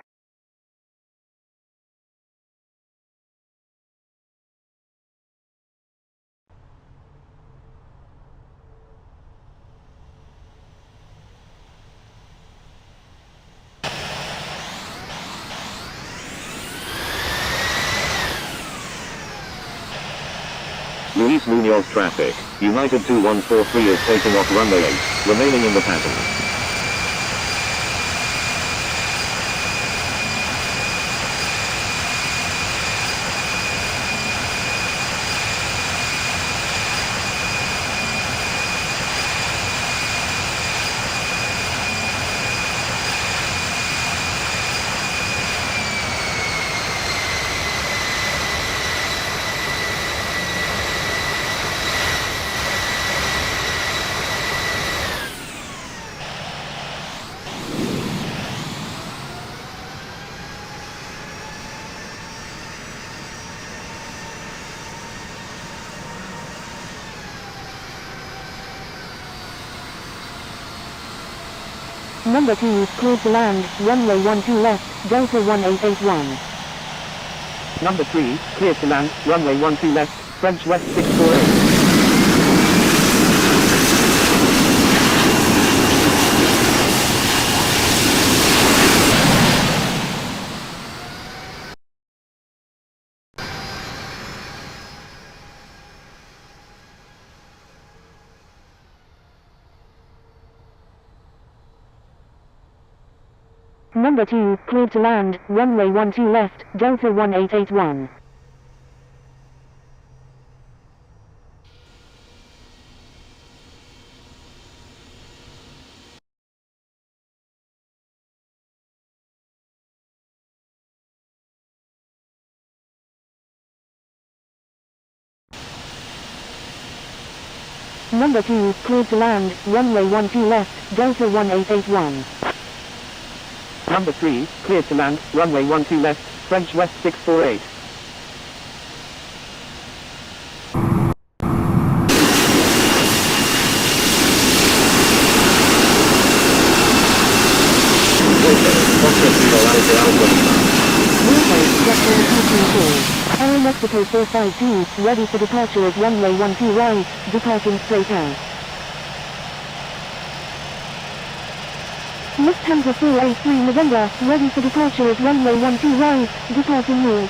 Luis Munoz traffic, United 2143 is taking off runway 8, remaining in the pattern. Number 2, cleared to land, runway 12 left, Delta 1881. Number 3, cleared to land, runway 12 left, French West 648. Number 2, cleared to land, runway 12 left, Delta 1881. Number 2, cleared to land, runway 12 left, Delta 1881. Number 3, cleared to land, runway 12 left, French West 648. Aeromexico 452, ready for departure at runway 12 right, departing straight out. Lufthansa 483 November, ready for departure at runway 12 right, departing north.